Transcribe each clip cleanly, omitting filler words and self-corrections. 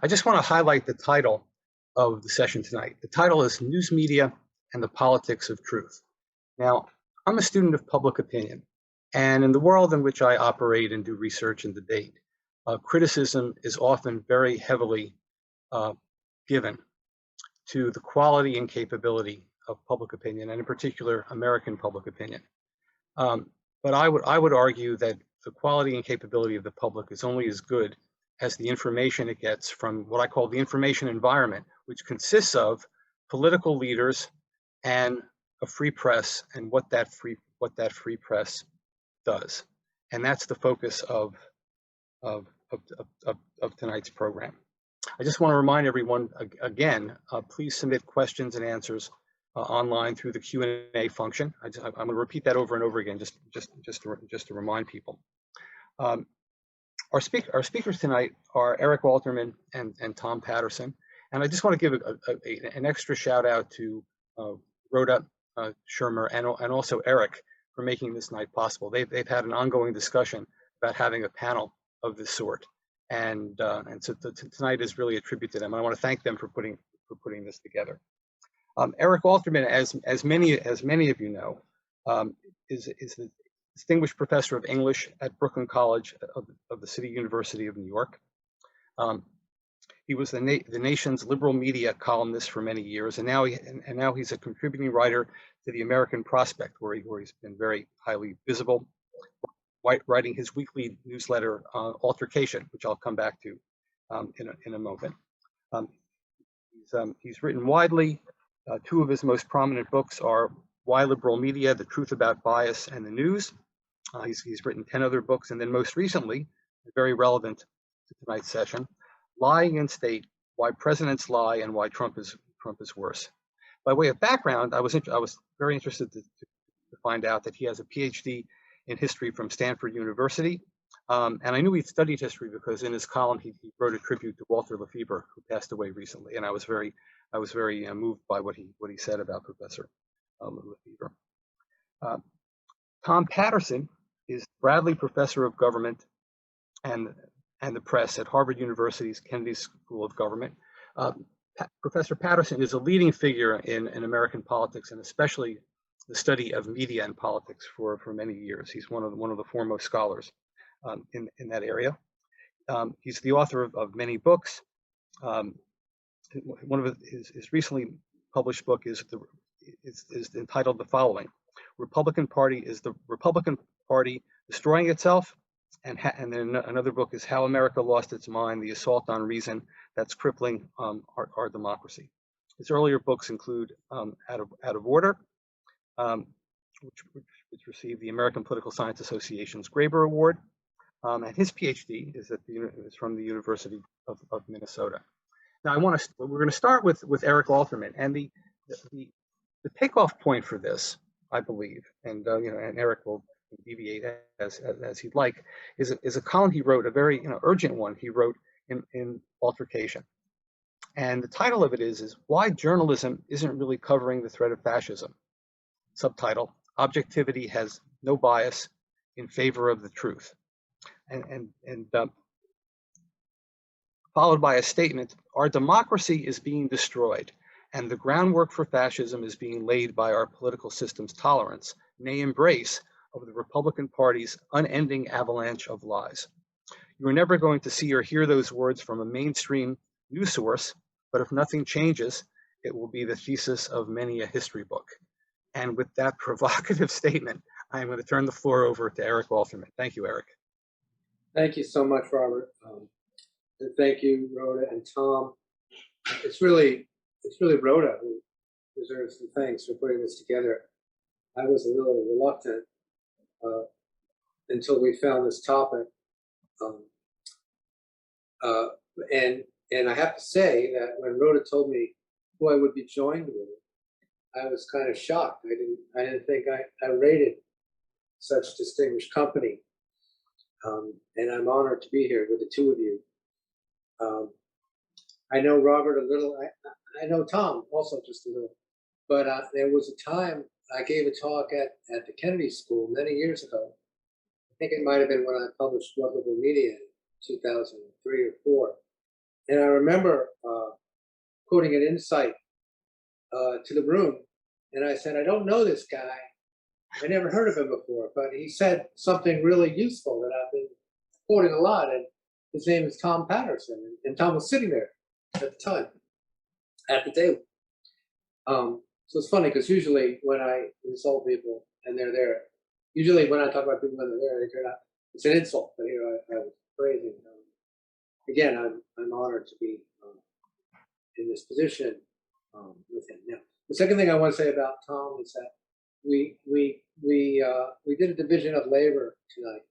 I just want to highlight the title of the session tonight. The title is News Media and the Politics of Truth. Now, I'm a student of public opinion, and in the world in which I operate and do research and debate, criticism is often very heavily given to the quality and capability of public opinion, and in particular, American public opinion. But I would argue that the quality and capability of the public is only as good as the information it gets from what I call the information environment, which consists of political leaders and a free press, and what that free press does. And that's the focus of tonight's program. I just want to remind everyone again, please submit questions and answers online through the Q&A function. I'm going to repeat that over and over again, just to remind people. Our speakers tonight are Eric Walterman and Tom Patterson, and I just want to give an extra shout out to Rhoda Shermer and also Eric for making this night possible. They've had an ongoing discussion about having a panel of this sort, and so tonight is really a tribute to them. I want to thank them for putting this together. Eric Alterman, as many of you know, is the distinguished professor of English at Brooklyn College of the City University of New York. He was the nation's liberal media columnist for many years, and now he's a contributing writer to the American Prospect, where he's been very highly visible, writing his weekly newsletter Altercation, which I'll come back to in a moment. He's written widely. Two of his most prominent books are Why Liberal Media: The Truth About Bias and the News. He's written 10 other books, and then most recently, very relevant to tonight's session, Lying in State: Why Presidents Lie and Why Trump is Worse. By way of background, I was very interested to find out that he has a PhD in history from Stanford University, and I knew he'd studied history because in his column he wrote a tribute to Walter Lefebvre, who passed away recently, and I was very moved by what he said about Professor Lefebvre. Tom Patterson is Bradley Professor of Government and the Press at Harvard University's Kennedy School of Government. Professor Patterson is a leading figure in American politics, and especially the study of media and politics for many years. He's one of the foremost scholars in that area. He's the author of many books. One of his recently published book is entitled the following: Republican Party is the Republican Party destroying itself, and then another book is How America Lost Its Mind: The Assault on Reason That's Crippling Our Democracy. His earlier books include Out of Order, which received the American Political Science Association's Graeber Award, and his PhD is from the University of Minnesota. Now, we're going to start with Eric Alterman, and the takeoff point for this, I believe, and and Eric will deviate as he'd like, is a column he wrote, a very urgent one he wrote in Altercation, and the title of it is Why Journalism Isn't Really Covering the Threat of Fascism. Subtitle: Objectivity Has No Bias in Favor of the Truth, and followed by a statement: our democracy is being destroyed, and the groundwork for fascism is being laid by our political system's tolerance, nay, embrace of the Republican Party's unending avalanche of lies. You are never going to see or hear those words from a mainstream news source, but if nothing changes, it will be the thesis of many a history book. And with that provocative statement, I'm going to turn the floor over to Eric Walterman. Thank you, Eric. Thank you so much, Robert. And thank you, Rhoda and Tom. It's really Rhoda who deserves some thanks for putting this together. I was a little reluctant until we found this topic. And I have to say that when Rhoda told me who I would be joined with, I was kind of shocked. I didn't think I rated such distinguished company. And I'm honored to be here with the two of you. I know Robert a little. I know Tom also just a little. But there was a time I gave a talk at the Kennedy School many years ago. I think it might have been when I published What Liberal Media in 2003 or 4. And I remember quoting an insight to the room, and I said, I don't know this guy. I never heard of him before, but he said something really useful that I've been quoting a lot, and his name is Tom Patterson, and Tom was sitting there at the time, at the table. So it's funny, because usually when I insult people and they're there, usually when I talk about people when they're there, they're not, it's an insult, but here I was praising them. Again, I'm honored to be in this position with him. Now, the second thing I want to say about Tom is that we did a division of labor tonight.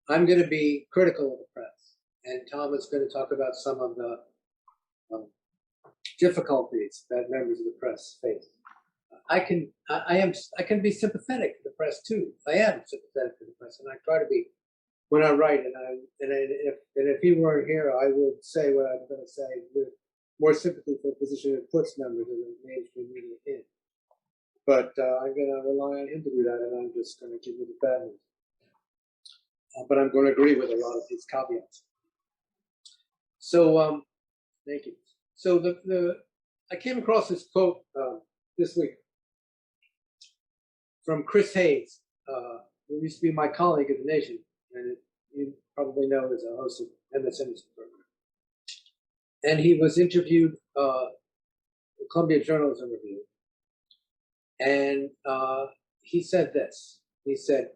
I'm going to be critical of the press, and Tom is going to talk about some of the difficulties that members of the press face. I can be sympathetic to the press too. I am sympathetic to the press, and I try to be when I write. And if he weren't here, I would say what I'm going to say with more sympathy for the position it puts members of the mainstream media in. But I'm going to rely on him to do that, and I'm just going to give you the bad news. But I'm going to agree with a lot of his caveats. So, thank you. So I came across this quote this week from Chris Hayes, who used to be my colleague at The Nation, and you probably know as a host of MSNBC program. And he was interviewed in Columbia Journalism Review, and he said this. He said,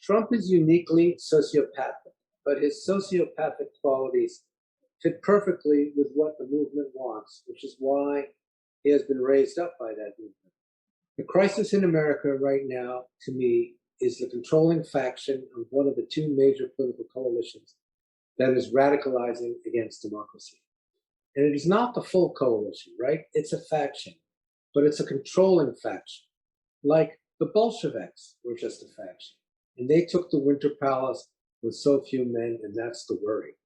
Trump is uniquely sociopathic, but his sociopathic qualities fit perfectly with what the movement wants, which is why he has been raised up by that movement. The crisis in America right now, to me, is the controlling faction of one of the two major political coalitions that is radicalizing against democracy. And it is not the full coalition, right? It's a faction, but it's a controlling faction. Like the Bolsheviks were just a faction, and they took the Winter Palace with so few men, and that's the worry.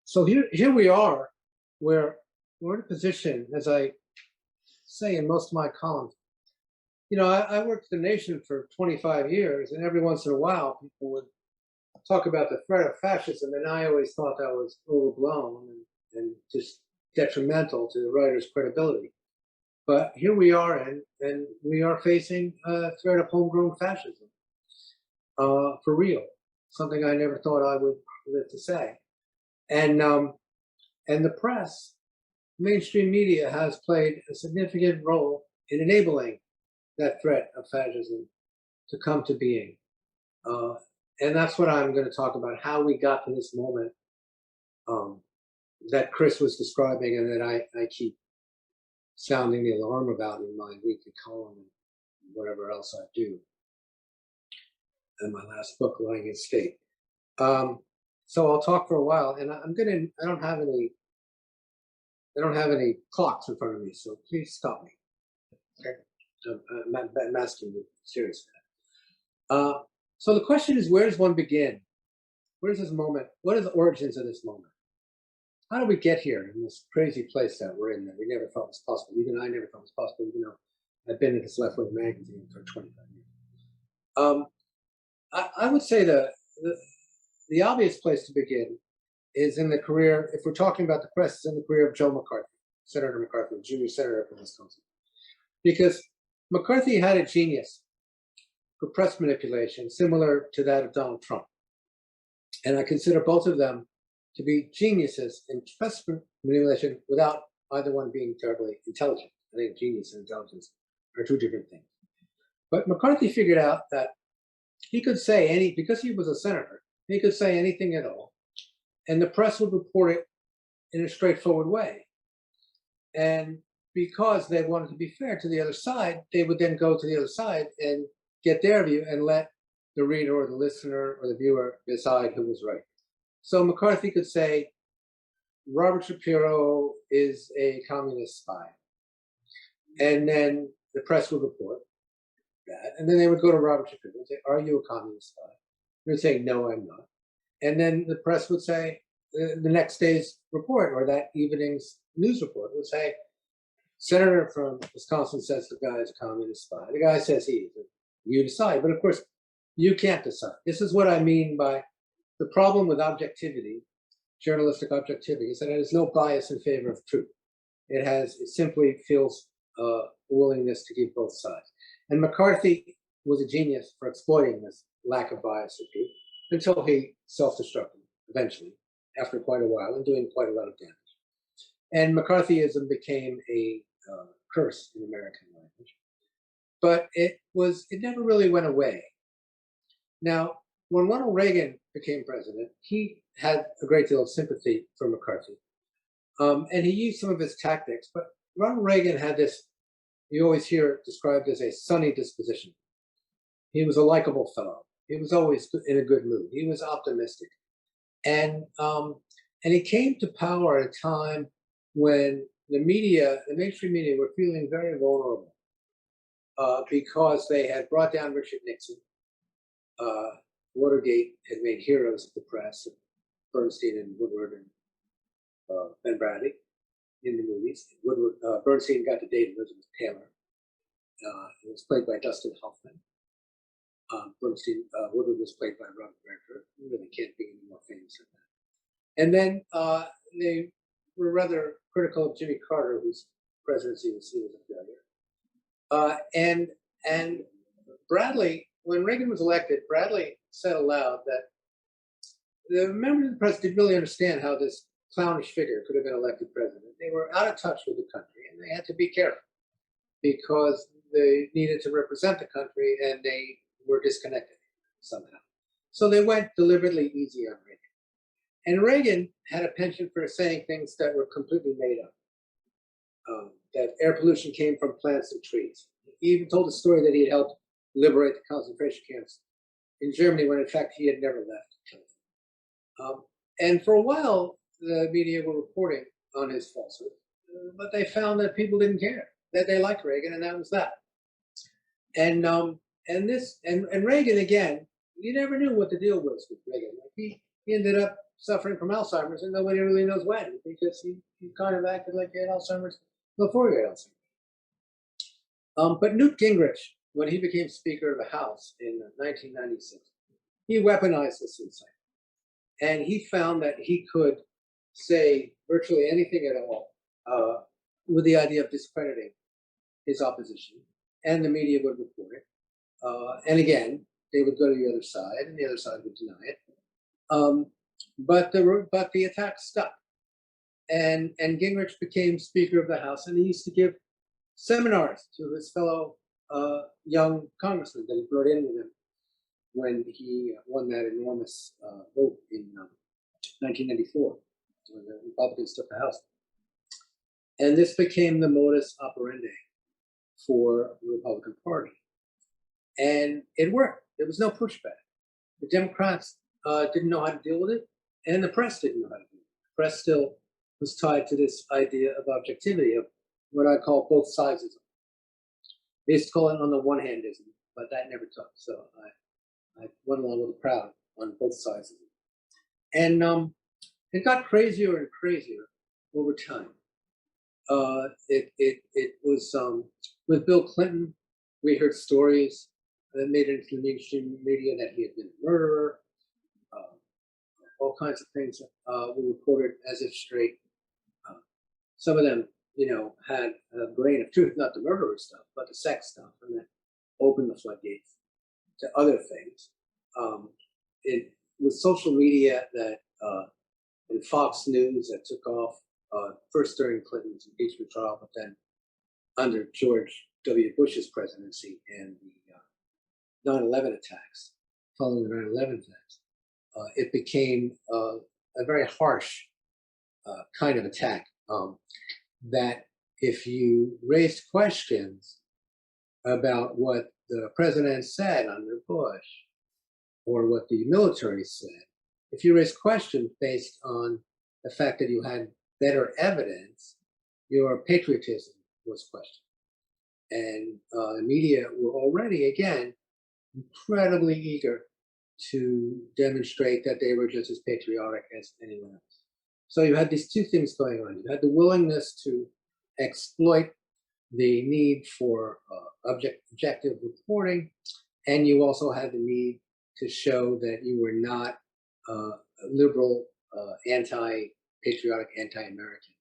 So here we are, where we're in a position, as I say in most of my columns. You know, I worked at The Nation for 25 years, and every once in a while, people would talk about the threat of fascism, and I always thought that was overblown and just detrimental to the writer's credibility. But here we are, and we are facing a threat of homegrown fascism, for real. Something I never thought I would live to say. And the press, mainstream media, has played a significant role in enabling that threat of fascism to come to being. And that's what I'm going to talk about, how we got to this moment that Chris was describing, and that I keep sounding the alarm about in my weekly column and whatever else I do. And my last book, Lying in State. So I'll talk for a while, and I don't have any clocks in front of me, so please stop me. Okay? I'm asking you seriously. So the question is, where does one begin? Where does this moment, what are the origins of this moment? How do we get here in this crazy place that we're in that we never thought was possible? Even I never thought was possible, even though I've been in this left-wing magazine for 25 years. I would say the obvious place to begin is in the career, if we're talking about the press, is in the career of Joe McCarthy, Senator McCarthy, junior senator from Wisconsin. Because McCarthy had a genius for press manipulation similar to that of Donald Trump. And I consider both of them to be geniuses in press manipulation without either one being terribly intelligent. I think genius and intelligence are two different things. But McCarthy figured out that he could say because he was a senator, he could say anything at all, and the press would report it in a straightforward way. And because they wanted to be fair to the other side, they would then go to the other side and get their view and let the reader or the listener or the viewer decide who was right. So McCarthy could say, Robert Shapiro is a communist spy. And then the press would report that. And then they would go to Robert Shapiro and say, are you a communist spy? He would say, no, I'm not. And then the press would say, the next day's report or that evening's news report would say, Senator from Wisconsin says the guy is a communist spy. The guy says he is. You decide. But of course, you can't decide. This is what I mean by the problem with objectivity, journalistic objectivity, is that it has no bias in favor of truth. It simply feels willingness to give both sides. And McCarthy was a genius for exploiting this lack of bias of truth until he self-destructed eventually, after quite a while, and doing quite a lot of damage. And McCarthyism became a curse in American language. But it never really went away. Now, when Ronald Reagan became president, he had a great deal of sympathy for McCarthy. And he used some of his tactics, but Ronald Reagan had this, you always hear it described as a sunny disposition. He was a likable fellow. He was always in a good mood. He was optimistic. And he came to power at a time when the media, the mainstream media, were feeling very vulnerable because they had brought down Richard Nixon. Watergate had made heroes of the press, Bernstein and Woodward and Ben Bradley in the movies. Bernstein got to date Elizabeth Taylor. It was played by Dustin Hoffman. Woodward was played by Ronald Reagan. You really can't be any more famous than that. And then they were rather critical of Jimmy Carter, whose presidency was seen as a failure. And Bradley, when Reagan was elected, Bradley said aloud that the members of the press didn't really understand how this clownish figure could have been elected president. They were out of touch with the country, and they had to be careful because they needed to represent the country, and they were disconnected somehow. So they went deliberately easy on Reagan. And Reagan had a penchant for saying things that were completely made up. That air pollution came from plants and trees. He even told a story that he had helped liberate the concentration camps in Germany when in fact he had never left. And for a while, the media were reporting on his falsehood, but they found that people didn't care, that they liked Reagan, and that was that. And Reagan, again, you never knew what the deal was with Reagan. Like he ended up suffering from Alzheimer's, and nobody really knows when, because he kind of acted like he had Alzheimer's before he had Alzheimer's. But Newt Gingrich, when he became Speaker of the House in 1996, he weaponized this insight. And he found that he could say virtually anything at all with the idea of discrediting his opposition, and the media would report it. And again, they would go to the other side, and the other side would deny it. But the attack stuck. And Gingrich became Speaker of the House, and he used to give seminars to his fellow young congressmen that he brought in with him when he won that enormous vote in 1994, when the Republicans took the House. And this became the modus operandi for the Republican Party. And it worked. There was no pushback. The Democrats didn't know how to deal with it, and the press didn't know how to deal with it. The press still was tied to this idea of objectivity, of what I call both sidesism. They used to call it on the one handism, but that never took. So I went along with the crowd on both sides of it. And it got crazier and crazier over time. It was with Bill Clinton, we heard stories that made it into the mainstream media that he had been a murderer. All kinds of things were reported as if straight. Some of them, had a grain of truth, not the murderer stuff, but the sex stuff, and that opened the floodgates to other things. It was social media that, and Fox News that took off, first during Clinton's impeachment trial, but then under George W. Bush's presidency and the 9/11 attacks, following the 9/11 attacks. It became a very harsh kind of attack. That if you raised questions about what the president said under Bush, or what the military said, if you raised questions based on the fact that you had better evidence, your patriotism was questioned. And the media were already, again, incredibly eager to demonstrate that they were just as patriotic as anyone else. So you had these two things going on. You had the willingness to exploit the need for objective reporting, and you also had the need to show that you were not liberal, anti-patriotic, anti-American,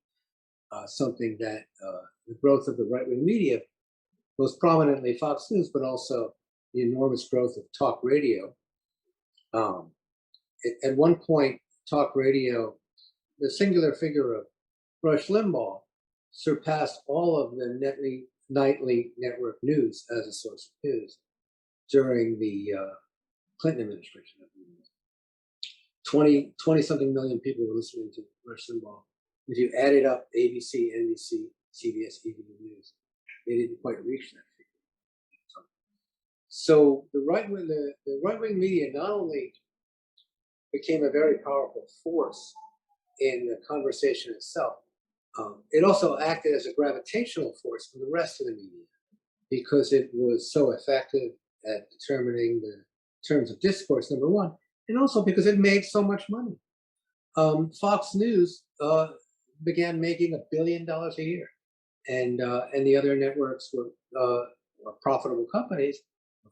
something that the growth of the right-wing media, most prominently Fox News, but also the enormous growth of talk radio. At one point, talk radio, the singular figure of Rush Limbaugh, surpassed all of the nightly network news as a source of news during the Clinton administration. 20 something million people were listening to Rush Limbaugh. If you added up ABC, NBC, CBS, even the news, they didn't quite reach that figure. So the right-wing media not only became a very powerful force in the conversation itself, it also acted as a gravitational force for the rest of the media because it was so effective at determining the terms of discourse, number one, and also because it made so much money. Fox News began making $1 billion a year, and the other networks were profitable companies,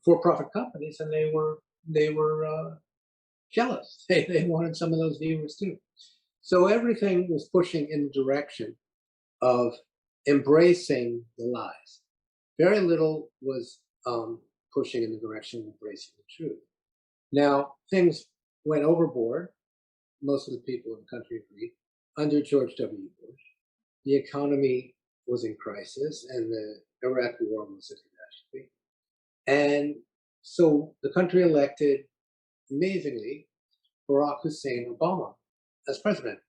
for-profit companies, and they were jealous. They wanted some of those viewers too. So everything was pushing in the direction of embracing the lies. Very little was pushing in the direction of embracing the truth. Now, things went overboard. Most of the people in the country agreed. Under George W. Bush, the economy was in crisis and the Iraq War was a catastrophe. And so the country elected, amazingly, Barack Hussein Obama as president.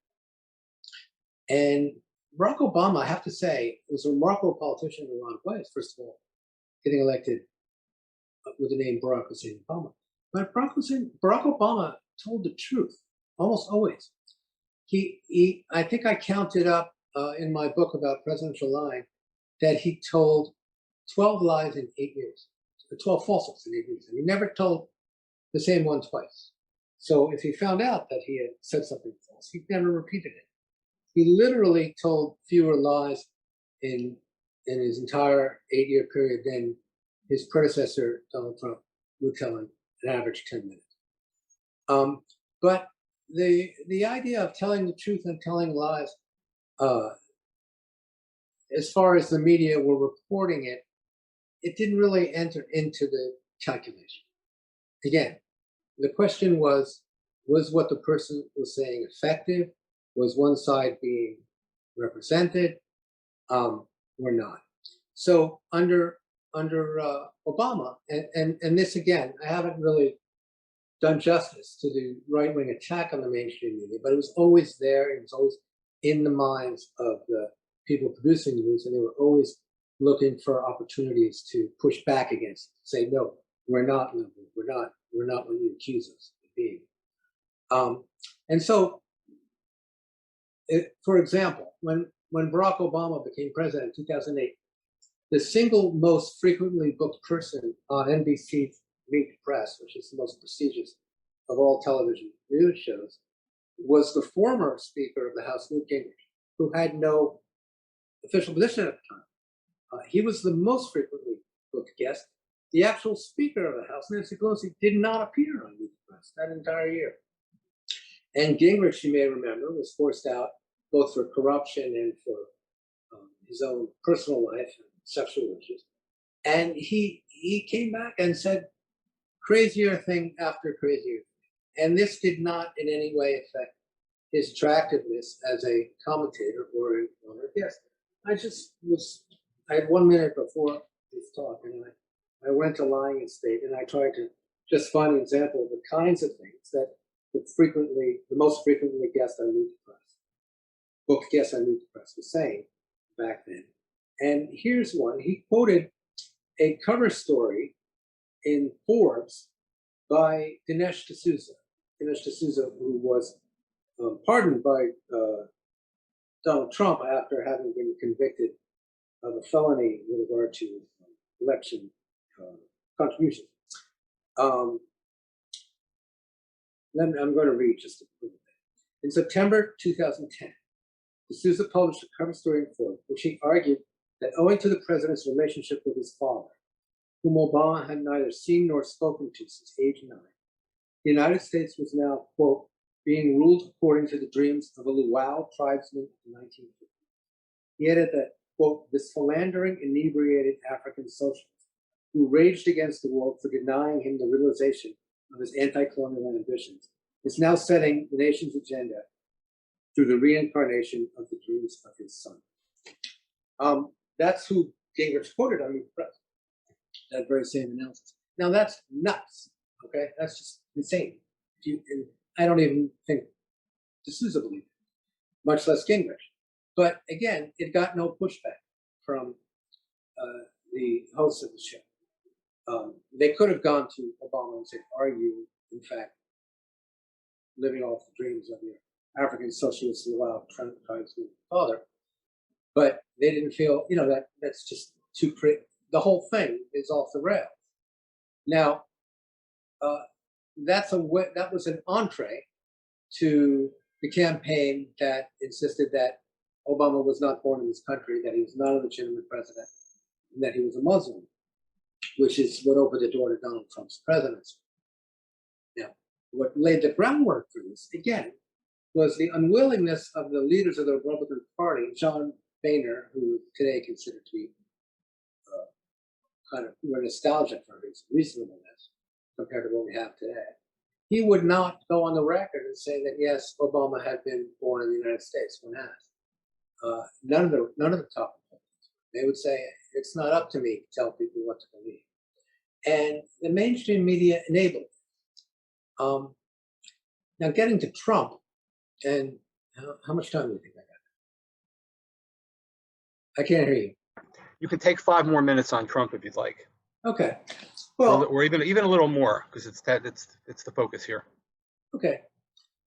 And Barack Obama, I have to say, was a remarkable politician in a lot of ways. First of all, getting elected with the name Barack Hussein Obama. But Barack Obama told the truth almost always. I think I counted up in my book about presidential lying that he told 12 lies in 8 years, 12 falsehoods in 8 years, and he never told the same one twice. So if he found out that he had said something false, he never repeated it. He literally told fewer lies in his entire 8-year period than his predecessor, Donald Trump, would tell in an average 10 minutes. But the idea of telling the truth and telling lies, as far as the media were reporting it, it didn't really enter into the calculation. Again, the question was what the person was saying effective? Was one side being represented or not? So under Obama, and this again, I haven't really done justice to the right-wing attack on the mainstream media, but it was always there. It was always in the minds of the people producing the news, and they were always looking for opportunities to push back against it, say, no, we're not liberal, we're not what you accuse us of being. And so, for example, when Barack Obama became president in 2008, the single most frequently booked person on NBC's Meet the Press, which is the most prestigious of all television news shows, was the former Speaker of the House, Newt Gingrich, who had no official position at the time. He was the most frequently booked guest. The actual Speaker of the House, Nancy Pelosi, did not appear on Meet the Press that entire year. And Gingrich, you may remember, was forced out both for corruption and for his own personal life and sexual issues. And he came back and said crazier thing after crazier thing. And this did not in any way affect his attractiveness as a commentator or a guest. I had 1 minute before this talk, and I went to Lying in State, and I tried to just find an example of the kinds of things that the most frequently guest on Meet the Press, booked guest on Meet the Press was saying back then. And here's one. He quoted a cover story in Forbes by Dinesh D'Souza. Dinesh D'Souza, who was pardoned by Donald Trump after having been convicted of a felony with regard to election contribution. I'm going to read just a little bit. In September 2010, D'Souza published a cover story in Forbes, which he argued that owing to the president's relationship with his father, whom Obama had neither seen nor spoken to since age 9, the United States was now, quote, being ruled according to the dreams of a luau tribesman in the 1950s. He added that, quote, this philandering, inebriated African socialist who raged against the world for denying him the realization of his anti-colonial ambitions is now setting the nation's agenda through the reincarnation of the dreams of his son. That's who Gingrich quoted on the press, that very same analysis. Now that's nuts, okay? That's just insane. And I don't even think D'Souza believed it, much less Gingrich. But again, it got no pushback from the hosts of the show. They could have gone to Obama and said, are you, in fact, living off the dreams of your African socialist luau tribesman father? But they didn't feel, that's just too crazy. The whole thing is off the rails. Now, that was an entree to the campaign that insisted that Obama was not born in this country, that he was not a legitimate president, and that he was a Muslim, which is what opened the door to Donald Trump's presidency. Now, what laid the groundwork for this, again, was the unwillingness of the leaders of the Republican Party, John Boehner, who is today considered to be we're nostalgic for his reasonableness compared to what we have today. He would not go on the record and say that, yes, Obama had been born in the United States when asked. None of the top Republicans. They would say, it's not up to me to tell people what to believe. And the mainstream media enabled it. Now, getting to Trump, and how much time do you think I got? I can't hear you. You can take 5 more minutes on Trump if you'd like. Okay. Well, or even a little more, because it's the focus here. Okay.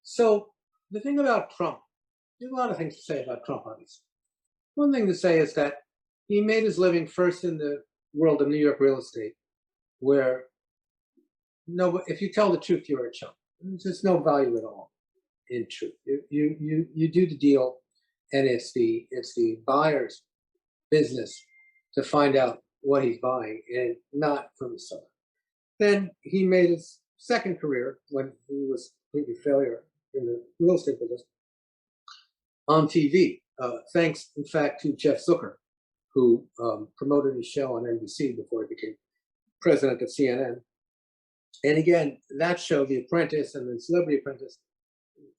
So the thing about Trump, there's a lot of things to say about Trump, obviously. One thing to say is that he made his living first in the world of New York real estate, where if you tell the truth, you're a chump. There's just no value at all in truth. You do the deal, and it's the buyer's business to find out what he's buying, and not from the seller. Then he made his second career, when he was completely failure in the real estate business, on TV, thanks, in fact, to Jeff Zucker, who promoted his show on NBC before he became president of CNN. And again, that show, The Apprentice and The Celebrity Apprentice,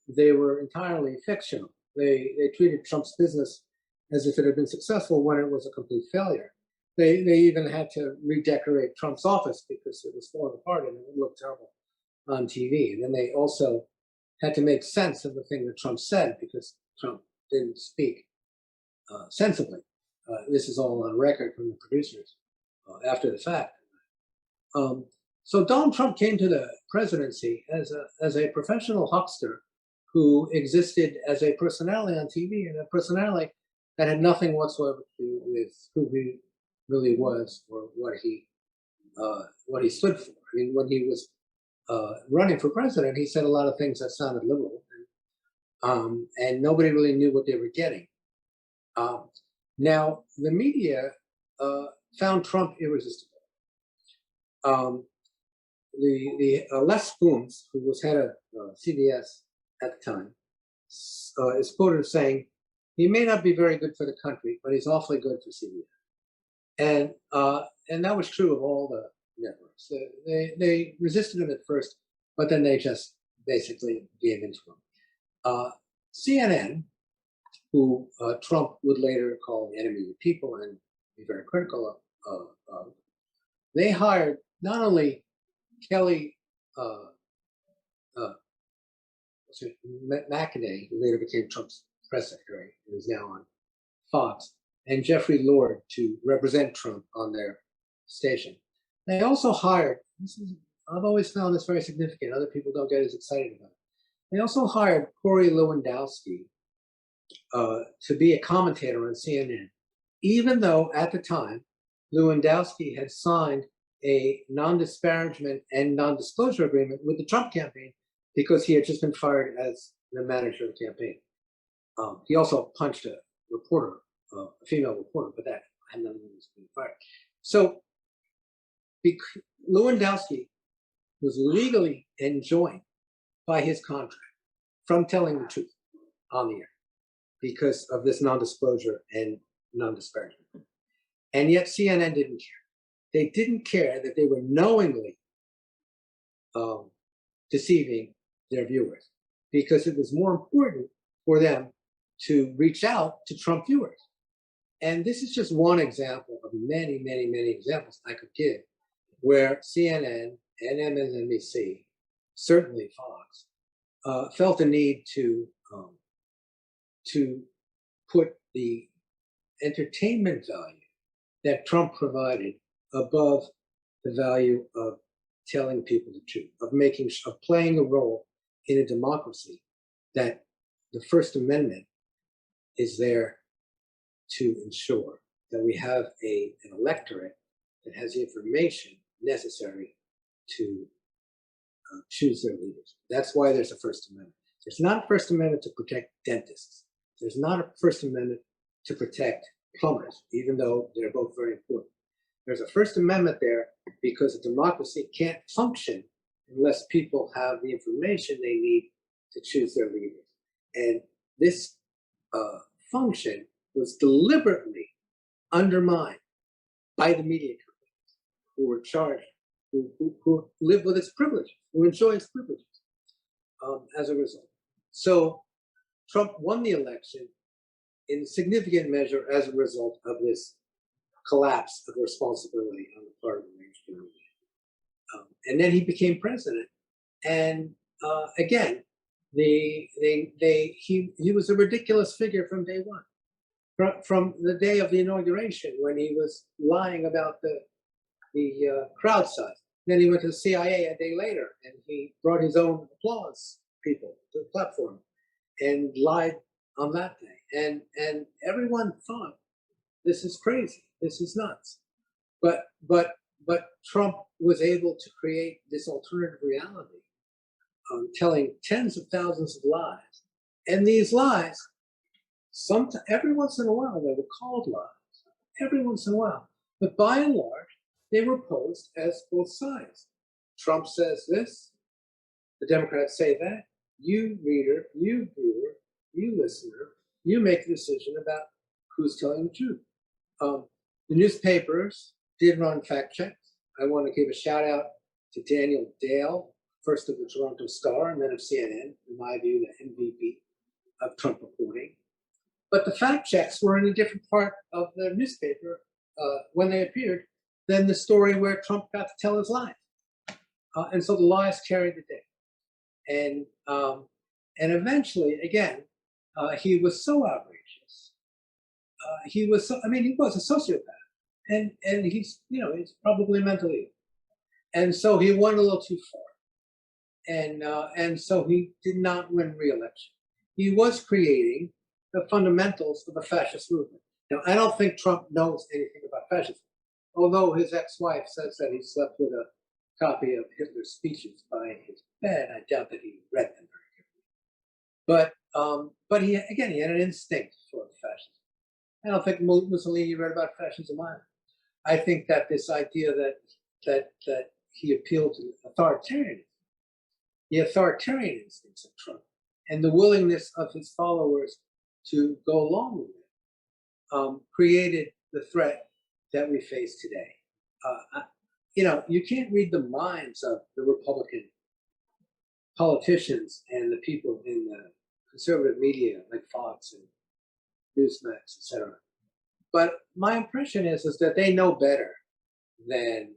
they were entirely fictional. They treated Trump's business as if it had been successful when it was a complete failure. They even had to redecorate Trump's office because it was falling apart and it looked terrible on TV. And then they also had to make sense of the thing that Trump said, because Trump didn't speak sensibly. This is all on record from the producers after the fact. So Donald Trump came to the presidency as a professional huckster who existed as a personality on TV, and a personality that had nothing whatsoever to do with who he really was or what he stood for. I mean, when he was running for president, he said a lot of things that sounded liberal, and nobody really knew what they were getting. Now, the media found Trump irresistible. Les Spoons, who was head of CBS at the time, is quoted as saying, he may not be very good for the country, but he's awfully good for CBS. And that was true of all the networks. They resisted him at first, but then they just basically gave in to him. CNN, who Trump would later call the enemy of the people and be very critical of, they hired not only Kelly McEnany, who later became Trump's press secretary, who is now on Fox, and Jeffrey Lord to represent Trump on their station. They also hired, I've always found this very significant, other people don't get as excited about it. They also hired Corey Lewandowski to be a commentator on CNN, even though at the time Lewandowski had signed a non-disparagement and non-disclosure agreement with the Trump campaign because he had just been fired as the manager of the campaign. He also punched a reporter, a female reporter, but that had nothing to do with being fired. So Lewandowski was legally enjoined by his contract from telling the truth on the air because of this non-disclosure and non-disparagement. And yet CNN didn't care. They didn't care that they were knowingly deceiving their viewers because it was more important for them to reach out to Trump viewers. And this is just one example of many, many, many examples I could give where CNN and MSNBC, certainly Fox, felt the need to put the entertainment value that Trump provided above the value of telling people the truth, of playing a role in a democracy that the First Amendment is there to ensure that we have an electorate that has the information necessary to choose their leaders. That's why there's a First Amendment. There's not a First Amendment to protect dentists. There's not a First Amendment to protect plumbers, even though they're both very important. There's a First Amendment there because a democracy can't function unless people have the information they need to choose their leaders. And this function was deliberately undermined by the media companies who were charged, who live with its privileges, who enjoy its privileges as a result. So Trump won the election in significant measure as a result of this collapse of responsibility on the part of the mainstream media. And then he became president. And again, he was a ridiculous figure from day one. From the day of the inauguration, when he was lying about the crowd size. Then he went to the CIA a day later, and he brought his own applause people to the platform and lied on that day. And everyone thought, this is crazy, this is nuts. But Trump was able to create this alternative reality, telling tens of thousands of lies. And these lies, every once in a while, they were called lies, every once in a while. But by and large, they were posed as both sides. Trump says this, the Democrats say that. You reader, you viewer, you listener, you make a decision about who's telling the truth. The newspapers did run fact checks. I want to give a shout out to Daniel Dale, first of the Toronto Star and then of CNN, in my view, the MVP of Trump reporting. But the fact checks were in a different part of the newspaper when they appeared than the story where Trump got to tell his lies. And so the lies carried the day. And eventually, again, he was so outrageous. He was a sociopath. And he's probably mentally ill. And so he went a little too far. And so he did not win re-election. He was creating the fundamentals of the fascist movement. Now, I don't think Trump knows anything about fascism, although his ex-wife says that he slept with a copy of Hitler's speeches by his bed. I doubt that he read them very carefully. But he had an instinct for fascism. I don't think Mussolini read about fascism either. I think that this idea that he appealed to authoritarianism, the authoritarian instincts of Trump, and the willingness of his followers to go along with it, created the threat that we face today. You can't read the minds of the Republican politicians and the people in the conservative media like Fox and Newsmax, etc. But my impression is that they know better than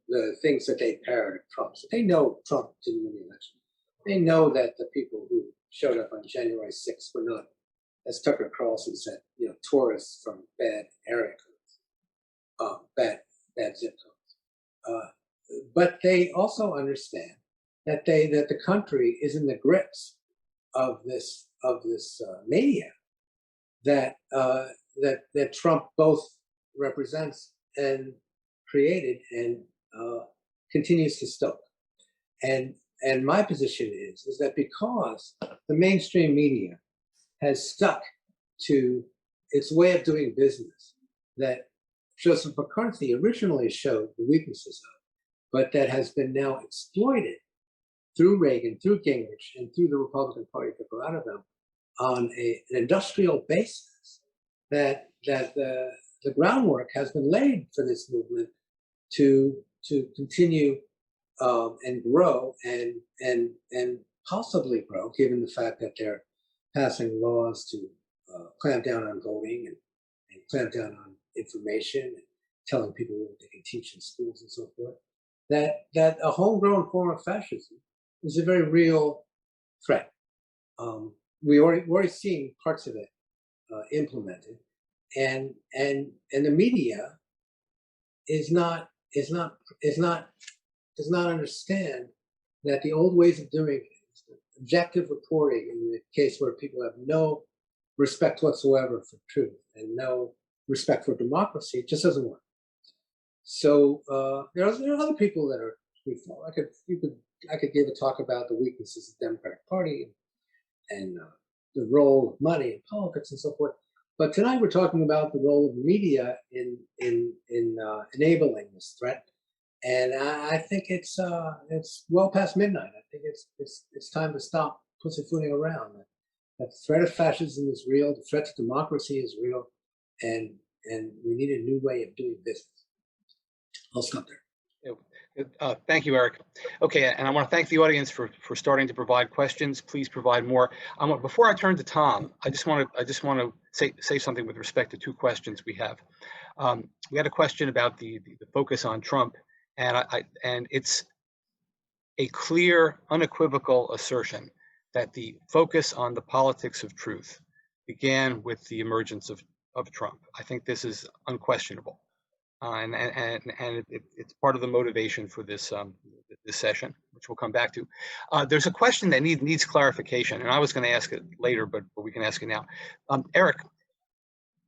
the things that they parrot at Trump. So they know Trump didn't win the election. They know that the people who showed up on January 6th were not, as Tucker Carlson said, tourists from bad area codes, bad zip codes. But they also understand that the country is in the grips of this mania that Trump both represents and created and continues to stoke. And my position is that because the mainstream media has stuck to its way of doing business that Joseph McCarthy originally showed the weaknesses of, but that has been now exploited through Reagan, through Gingrich, and through the Republican Party to go out of them on an industrial basis, that the groundwork has been laid for this movement to continue and grow and possibly grow, given the fact that they're passing laws to clamp down on voting and clamp down on information and telling people what they can teach in schools and so forth. That a homegrown form of fascism is a very real threat. We're already seeing parts of it implemented, and the media does not understand that the old ways of doing things, objective reporting in the case where people have no respect whatsoever for truth and no respect for democracy, it just doesn't work. So there are other people that are truthful. I could give a talk about the weaknesses of the Democratic Party and the role of money in politics and so forth. But tonight we're talking about the role of the media in enabling this threat. And I think it's well past midnight. I think it's time to stop pussyfooting around. That the threat of fascism is real. The threat to democracy is real, and we need a new way of doing business. I'll stop there. Thank you, Eric. Okay, and I want to thank the audience for starting to provide questions. Please provide more. Before I turn to Tom, I just want to say something with respect to two questions we have. We had a question about the focus on Trump, and it's a clear, unequivocal assertion that the focus on the politics of truth began with the emergence of Trump. I think this is unquestionable. And it's part of the motivation for this this session, which we'll come back to. There's a question that needs clarification, and I was going to ask it later, but we can ask it now. Eric,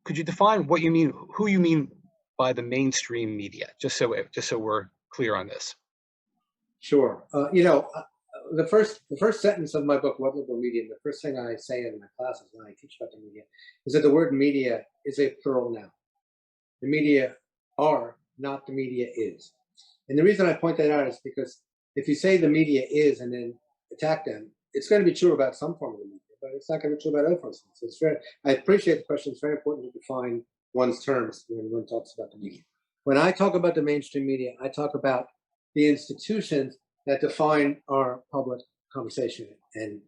could you define what you mean, who you mean by the mainstream media, just so we're clear on this? Sure. The first sentence of my book, What Liberal Media, the first thing I say in my classes when I teach about the media is that the word media is a plural noun. The media are, not the media is. And the reason I point that out is because if you say the media is and then attack them, it's going to be true about some form of the media, but it's not going to be true about other forms. So it's I appreciate the question. It's very important to define one's terms when one talks about the media. When I talk about the mainstream media, I talk about the institutions that define our public conversation and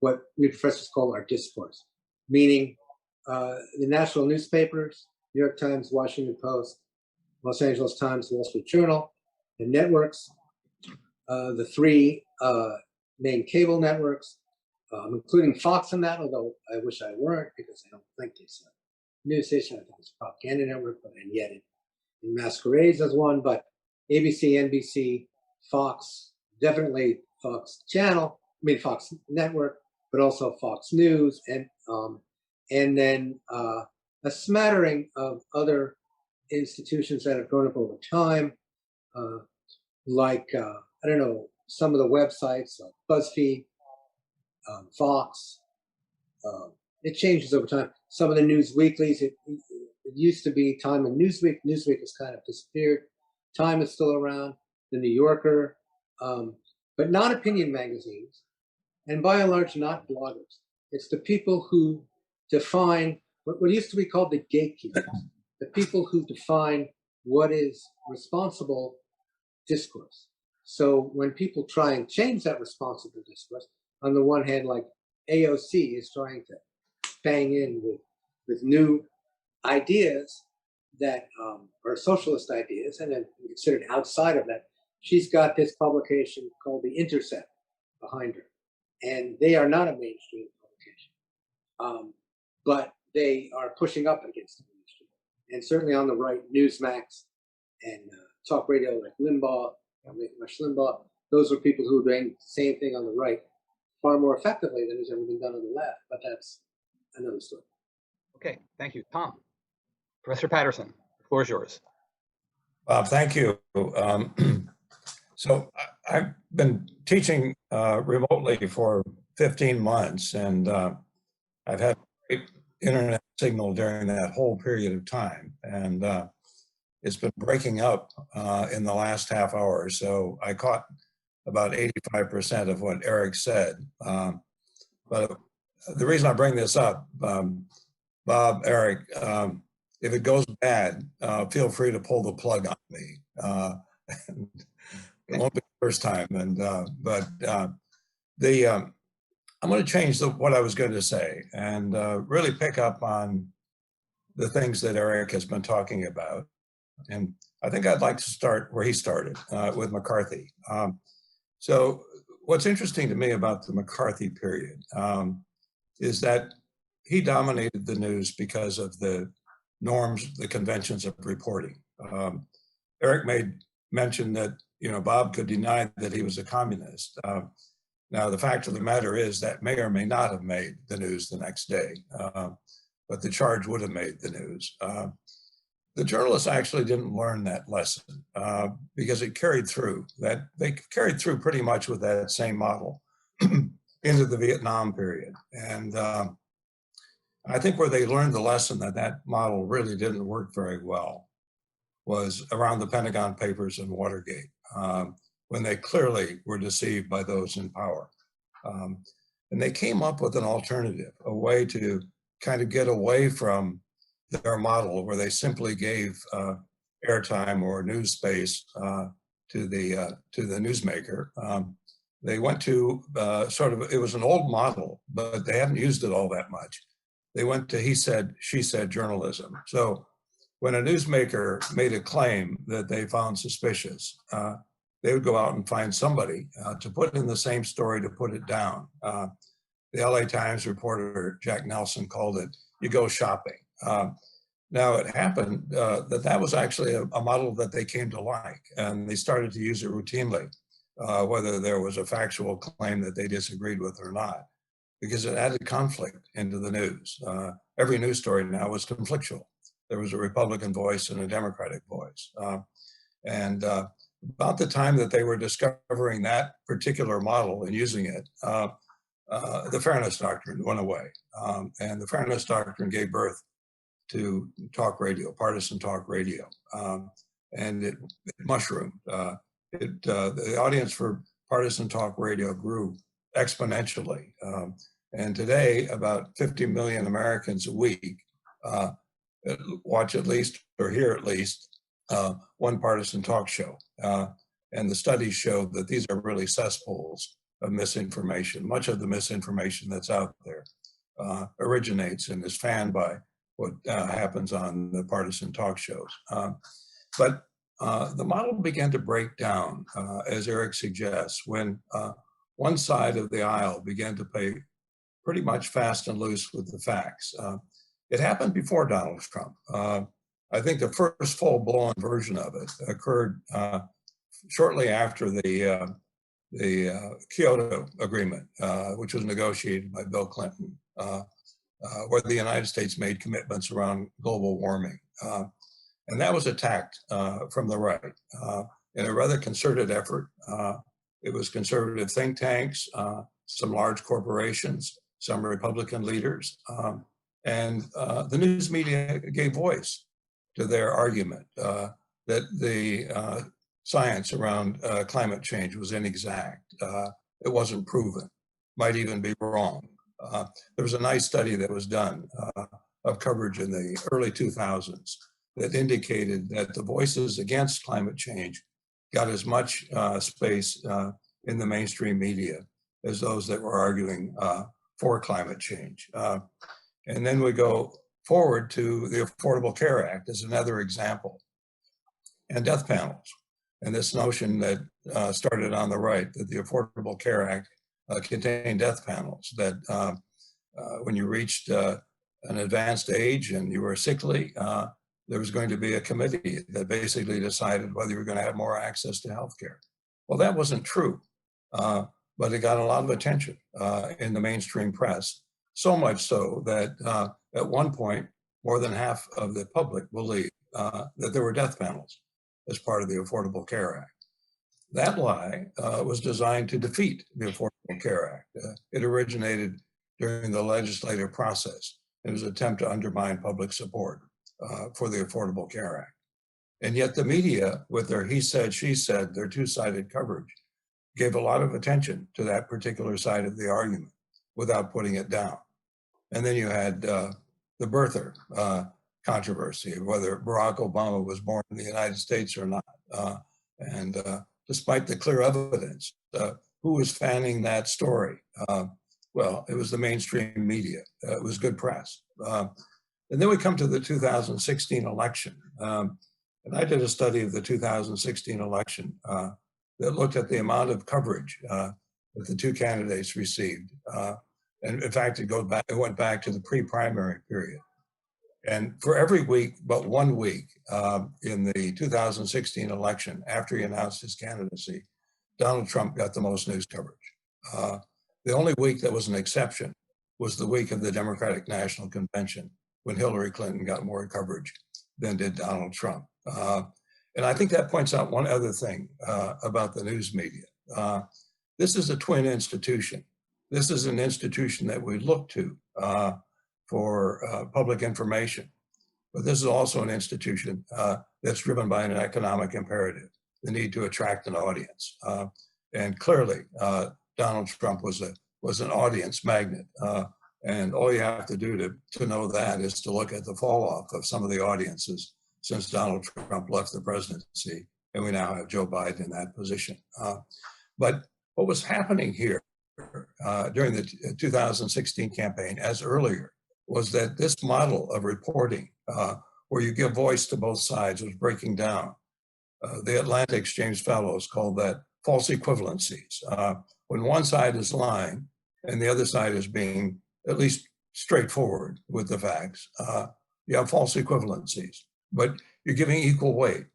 what we professors call our discourse, meaning the national newspapers, New York Times, Washington Post, Los Angeles Times, Wall Street Journal, the networks, the three main cable networks, including Fox in that, although I wish I weren't because I don't think it's a news station. I think it's a propaganda network, and yet it masquerades as one. But ABC, NBC, Fox, definitely Fox Channel, Fox Network, but also Fox News, and then a smattering of other institutions that have grown up over time, like, I don't know, some of the websites, like BuzzFeed, Fox. It changes over time. Some of the news weeklies, it used to be Time and Newsweek. Newsweek has kind of disappeared. Time is still around, the New Yorker, but not opinion magazines, and by and large, not bloggers. It's the people who define what used to be called the gatekeepers, the people who define what is responsible discourse. So when people try and change that responsible discourse, on the one hand, like AOC is trying to bang in with new ideas that are socialist ideas, and then considered outside of that, she's got this publication called The Intercept behind her. And they are not a mainstream publication, but they are pushing up against the mainstream. And certainly on the right, Newsmax and talk radio like Limbaugh, Rush Limbaugh, those are people who are doing the same thing on the right far more effectively than has ever been done on the left. But that's another story. Okay, thank you. Tom. Professor Patterson, the floor is yours. Thank you. So I've been teaching remotely for 15 months, and I've had great internet signal during that whole period of time. And it's been breaking up in the last half hour. So I caught about 85% of what Eric said. But the reason I bring this up, Bob, Eric, if it goes bad, feel free to pull the plug on me. It won't be the first time. I'm going to change what I was going to say and really pick up on the things that Eric has been talking about. And I think I'd like to start where he started, with McCarthy. So what's interesting to me about the McCarthy period is that he dominated the news because of the norms, the conventions of reporting. Eric mentioned that, Bob could deny that he was a communist. Now, the fact of the matter is that may or may not have made the news the next day, but the charge would have made the news. The journalists actually didn't learn that lesson because it carried through. They carried through pretty much with that same model into the Vietnam period. And I think where they learned the lesson that model really didn't work very well was around the Pentagon Papers and Watergate, when they clearly were deceived by those in power. And they came up with an alternative, a way to kind of get away from their model where they simply gave airtime or news space to the newsmaker. They went to it was an old model, but they haven't used it all that much. They went to he said, she said journalism. So when a newsmaker made a claim that they found suspicious, they would go out and find somebody to put in the same story to put it down. The LA Times reporter, Jack Nelson, called it, you go shopping. Now it happened that was actually a model that they came to like, and they started to use it routinely, whether there was a factual claim that they disagreed with or not, because it added conflict into the news. Every news story now was conflictual. There was a Republican voice and a Democratic voice. And about the time that they were discovering that particular model and using it, the Fairness Doctrine went away. And the Fairness Doctrine gave birth to talk radio, partisan talk radio. And it mushroomed. The audience for partisan talk radio grew exponentially. And today, about 50 million Americans a week watch at least, or hear at least, one partisan talk show. And the studies show that these are really cesspools of misinformation. Much of the misinformation that's out there originates and is fanned by what happens on the partisan talk shows. But the model began to break down, as Eric suggests, when one side of the aisle began to play pretty much fast and loose with the facts. It happened before Donald Trump. I think the first full-blown version of it occurred shortly after the Kyoto Agreement, which was negotiated by Bill Clinton, where the United States made commitments around global warming. And that was attacked from the right in a rather concerted effort. It was conservative think tanks, some large corporations, some Republican leaders, and the news media gave voice to their argument that the science around climate change was inexact. It wasn't proven, might even be wrong. There was a nice study that was done of coverage in the early 2000s that indicated that the voices against climate change got as much space in the mainstream media as those that were arguing for climate change. And then we go forward to the Affordable Care Act as another example, and death panels. And this notion that started on the right, that the Affordable Care Act contained death panels, that when you reached an advanced age and you were sickly, there was going to be a committee that basically decided whether you were going to have more access to healthcare. Well, that wasn't true, but it got a lot of attention in the mainstream press, so much so that at one point, more than half of the public believed that there were death panels as part of the Affordable Care Act. That lie was designed to defeat the Affordable Care Act. It originated during the legislative process. It was an attempt to undermine public support for the Affordable Care Act. And yet the media, with their he said, she said, their two-sided coverage, gave a lot of attention to that particular side of the argument without putting it down. And then you had the birther controversy of whether Barack Obama was born in the United States or not. And despite the clear evidence, who was fanning that story? Well, it was the mainstream media. It was good press. And then we come to the 2016 election. And I did a study of the 2016 election that looked at the amount of coverage that the two candidates received. And in fact, it went back to the pre-primary period. And for every week, but 1 week in the 2016 election, after he announced his candidacy, Donald Trump got the most news coverage. The only week that was an exception was the week of the Democratic National Convention, when Hillary Clinton got more coverage than did Donald Trump. And I think that points out one other thing about the news media. This is a twin institution. This is an institution that we look to for public information. But this is also an institution that's driven by an economic imperative, the need to attract an audience. And clearly, Donald Trump was an audience magnet. And all you have to do to know that is to look at the fall off of some of the audiences since Donald Trump left the presidency, and we now have Joe Biden in that position. But what was happening here during the 2016 campaign, as earlier, was that this model of reporting, where you give voice to both sides, was breaking down. The Atlantic Exchange Fellows called that false equivalencies. When one side is lying and the other side is being at least straightforward with the facts, you have false equivalencies, but you're giving equal weight.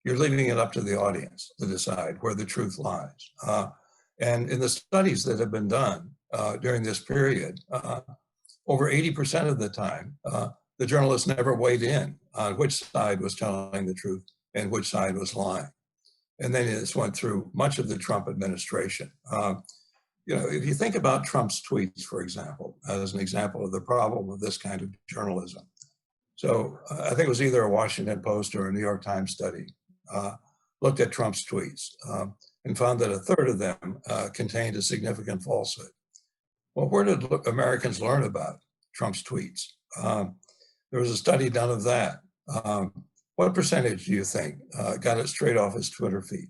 You're leaving it up to the audience to decide where the truth lies. And in the studies that have been done during this period, over 80% of the time, the journalists never weighed in on which side was telling the truth and which side was lying. And then this went through much of the Trump administration. You know, if you think about Trump's tweets, for example, as an example of the problem of this kind of journalism. So I think it was either a Washington Post or a New York Times study looked at Trump's tweets and found that a third of them contained a significant falsehood. Well, where did Americans learn about Trump's tweets? There was a study done of that. What percentage do you think got it straight off his Twitter feed?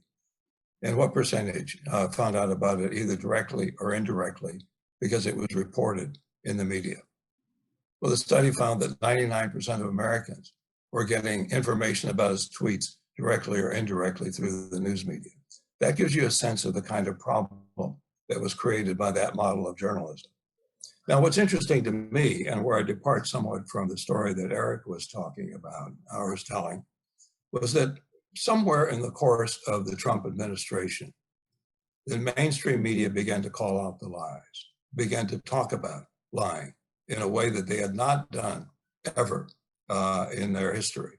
And what percentage found out about it either directly or indirectly because it was reported in the media? Well, the study found that 99% of Americans were getting information about his tweets directly or indirectly through the news media. That gives you a sense of the kind of problem that was created by that model of journalism. Now, what's interesting to me, and where I depart somewhat from the story that Eric was talking about, or was telling, was that somewhere in the course of the Trump administration, the mainstream media began to call out the lies, began to talk about lying in a way that they had not done ever in their history,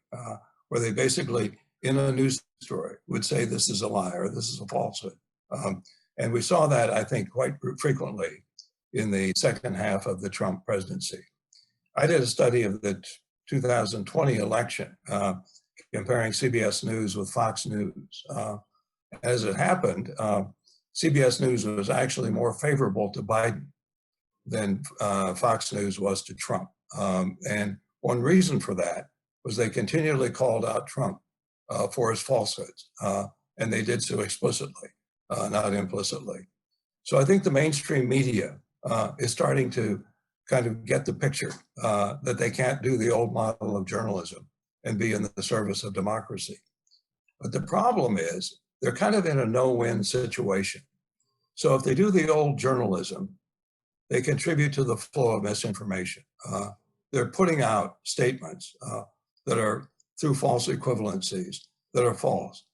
where they basically, in a news story, would say this is a lie or this is a falsehood. And we saw that, I think, quite frequently in the second half of the Trump presidency. I did a study of the 2020 election, comparing CBS News with Fox News. As it happened, CBS News was actually more favorable to Biden than Fox News was to Trump. And one reason for that was they continually called out Trump for his falsehoods, and they did so explicitly, not implicitly. So I think the mainstream media is starting to kind of get the picture that they can't do the old model of journalism and be in the service of democracy. But the problem is they're kind of in a no-win situation. So if they do the old journalism, they contribute to the flow of misinformation. They're putting out statements that are through false equivalencies that are false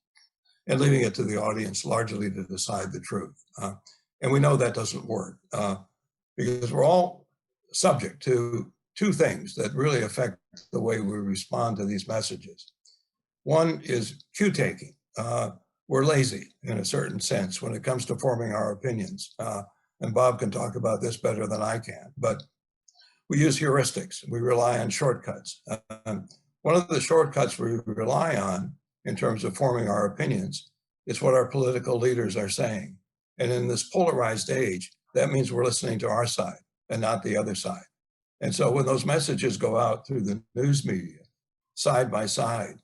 and leaving it to the audience largely to decide the truth. And we know that doesn't work because we're all subject to two things that really affect the way we respond to these messages. One is cue taking. We're lazy in a certain sense when it comes to forming our opinions. And Bob can talk about this better than I can, but we use heuristics. We rely on shortcuts. One of the shortcuts we rely on in terms of forming our opinions is what our political leaders are saying. And in this polarized age, that means we're listening to our side and not the other side. And so when those messages go out through the news media, side by side,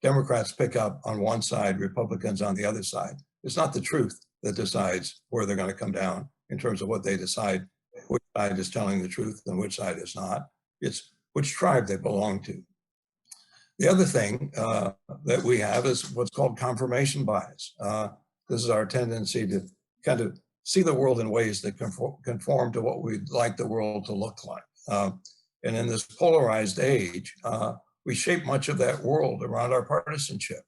Democrats pick up on one side, Republicans on the other side. It's not the truth that decides where they're going to come down in terms of what they decide, which side is telling the truth and which side is not. It's which tribe they belong to. The other thing that we have is what's called confirmation bias. This is our tendency to kind of see the world in ways that conform to what we'd like the world to look like. And in this polarized age, we shape much of that world around our partisanship.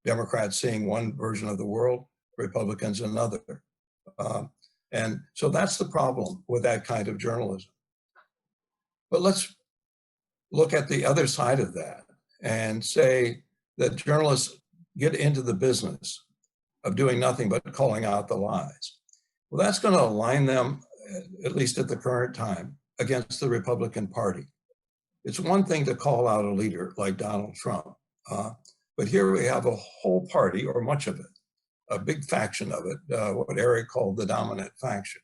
Democrats seeing one version of the world, Republicans another. And so that's the problem with that kind of journalism. But let's look at the other side of that and say that journalists get into the business of doing nothing but calling out the lies. Well, that's going to align them, at least at the current time, against the Republican Party. It's one thing to call out a leader like Donald Trump, but here we have a whole party, or much of it, a big faction of it, what Eric called the dominant faction,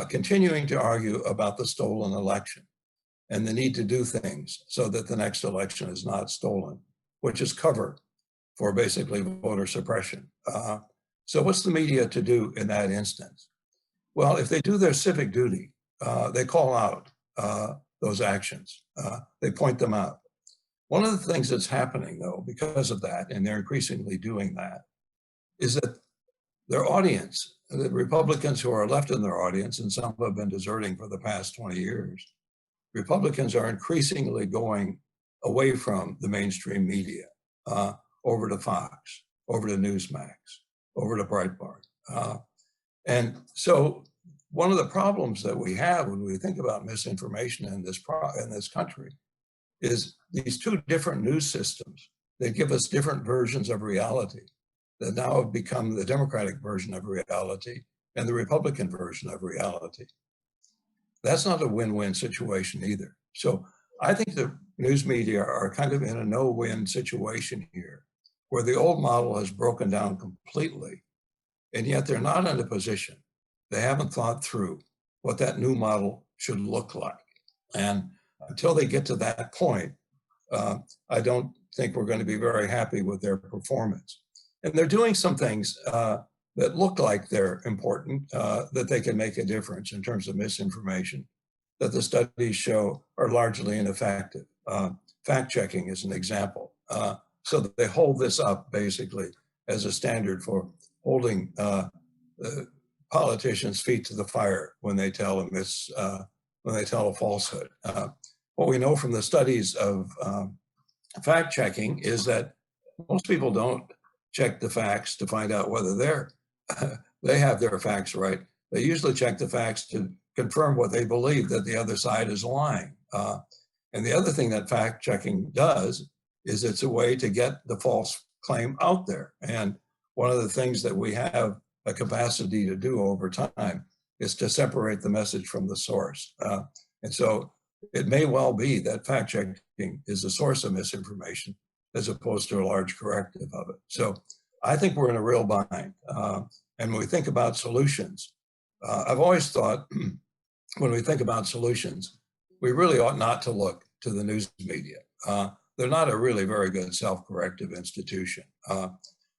continuing to argue about the stolen election and the need to do things so that the next election is not stolen, which is cover for basically voter suppression. So what's the media to do in that instance? Well, if they do their civic duty, they call out those actions. They point them out. One of the things that's happening, though, because of that, and they're increasingly doing that, is that their audience, the Republicans who are left in their audience, and some have been deserting for the past 20 years, Republicans are increasingly going away from the mainstream media, over to Fox, over to Newsmax, over to Breitbart. And so one of the problems that we have when we think about misinformation in this country is these two different news systems that give us different versions of reality that now have become the Democratic version of reality and the Republican version of reality. That's not a win-win situation either. So I think the news media are kind of in a no-win situation here, where the old model has broken down completely, and yet they're not in a position. They haven't thought through what that new model should look like. And until they get to that point, I don't think we're going to be very happy with their performance. And they're doing some things that look like they're important, that they can make a difference in terms of misinformation, that the studies show are largely ineffective. Fact-checking is an example. So that they hold this up basically as a standard for holding politicians' feet to the fire when they tell a falsehood. What we know from the studies of fact-checking is that most people don't check the facts to find out whether they have their facts right. They usually check the facts to confirm what they believe, that the other side is lying. And the other thing that fact-checking does is it's a way to get the false claim out there. And one of the things that we have a capacity to do over time is to separate the message from the source. And so it may well be that fact-checking is a source of misinformation as opposed to a large corrective of it. So I think we're in a real bind. And when we think about solutions, I've always thought when we think about solutions, we really ought not to look to the news media. They're not a really very good self-corrective institution.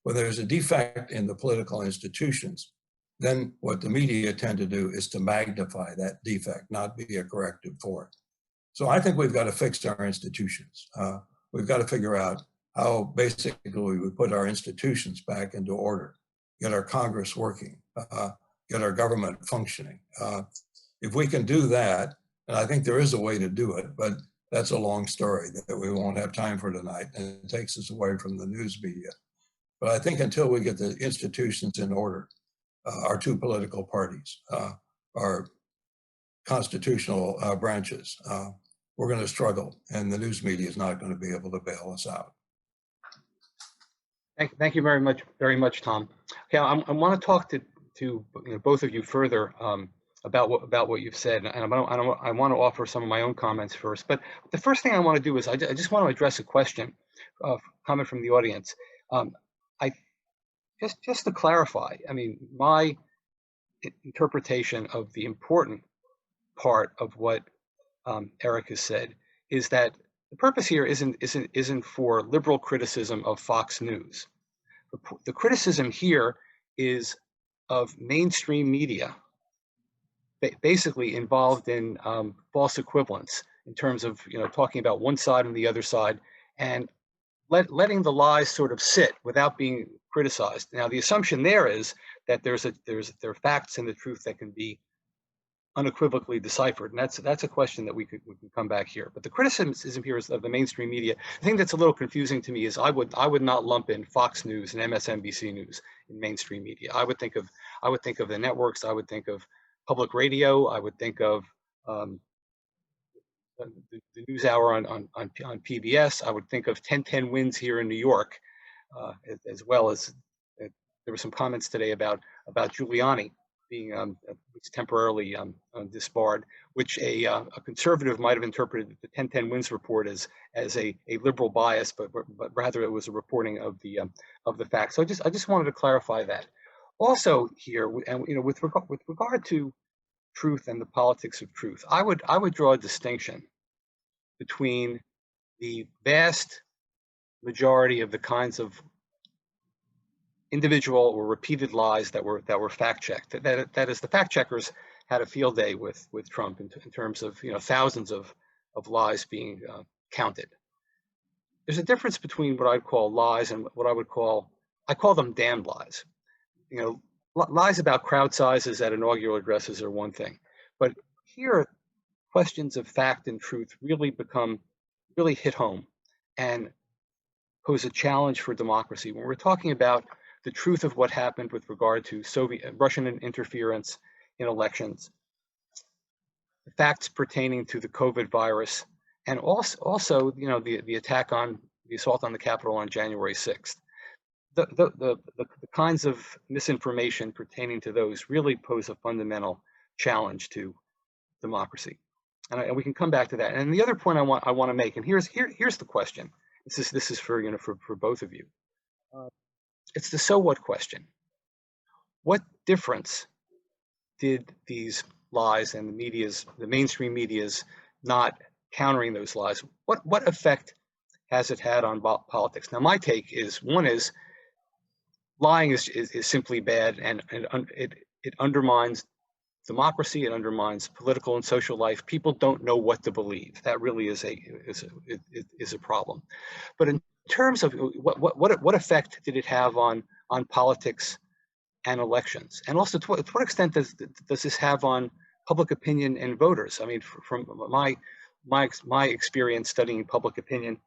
When there's a defect in the political institutions, then what the media tend to do is to magnify that defect, not be a corrective for it. So I think we've got to fix our institutions. We've got to figure out how basically we put our institutions back into order, get our Congress working, get our government functioning. If we can do that, and I think there is a way to do it, but that's a long story that we won't have time for tonight, and it takes us away from the news media. But I think until we get the institutions in order, our two political parties, our constitutional branches, we're going to struggle, and the news media is not going to be able to bail us out. Thank you very much, Tom. Okay, I want to talk to both of you further about what you've said, and I want to offer some of my own comments first. But the first thing I want to do is I just want to address a question, comment from the audience. just to clarify, I mean, my interpretation of the important part of what Eric has said is that the purpose here isn't for liberal criticism of Fox News. The criticism here is of mainstream media, basically involved in false equivalence in terms of talking about one side and the other side, and letting the lies sort of sit without being criticized. Now, the assumption there is that there are facts and the truth that can be unequivocally deciphered, and that's a question that we can come back here. But the criticism here is of the mainstream media. The thing that's a little confusing to me is I would not lump in Fox News and MSNBC News in mainstream media. I would think of the networks. I would think of public radio. I would think of the news hour on PBS. I would think of 1010 Wins here in New York, as well as there were some comments today about Giuliani being temporarily disbarred, which a conservative might have interpreted the 1010 Wins report as a liberal bias, but rather it was a reporting of the facts. So I just wanted to clarify that. Also here, and with regard to truth and the politics of truth, I would draw a distinction between the vast majority of the kinds of individual or repeated lies that were fact checked. That is, the fact checkers had a field day with Trump in terms of thousands of lies being counted. There's a difference between what I'd call lies and what I call them damned lies. Lies about crowd sizes at inaugural addresses are one thing, but here questions of fact and truth really hit home and pose a challenge for democracy. When we're talking about the truth of what happened with regard to Russian interference in elections, the facts pertaining to the COVID virus, and also the attack on the assault on the Capitol on January 6th. The kinds of misinformation pertaining to those really pose a fundamental challenge to democracy, and we can come back to that. And the other point I want to make, and here's the question. This is for for both of you. It's the so what question. What difference did these lies and the mainstream media's not countering those lies? What effect has it had on politics? Now, my take is lying is simply bad, and it undermines democracy. It undermines political and social life. People don't know what to believe. That really is a problem. But in terms of what effect did it have on politics and elections, and also to what extent does this have on public opinion and voters? I mean, from my experience studying public opinion,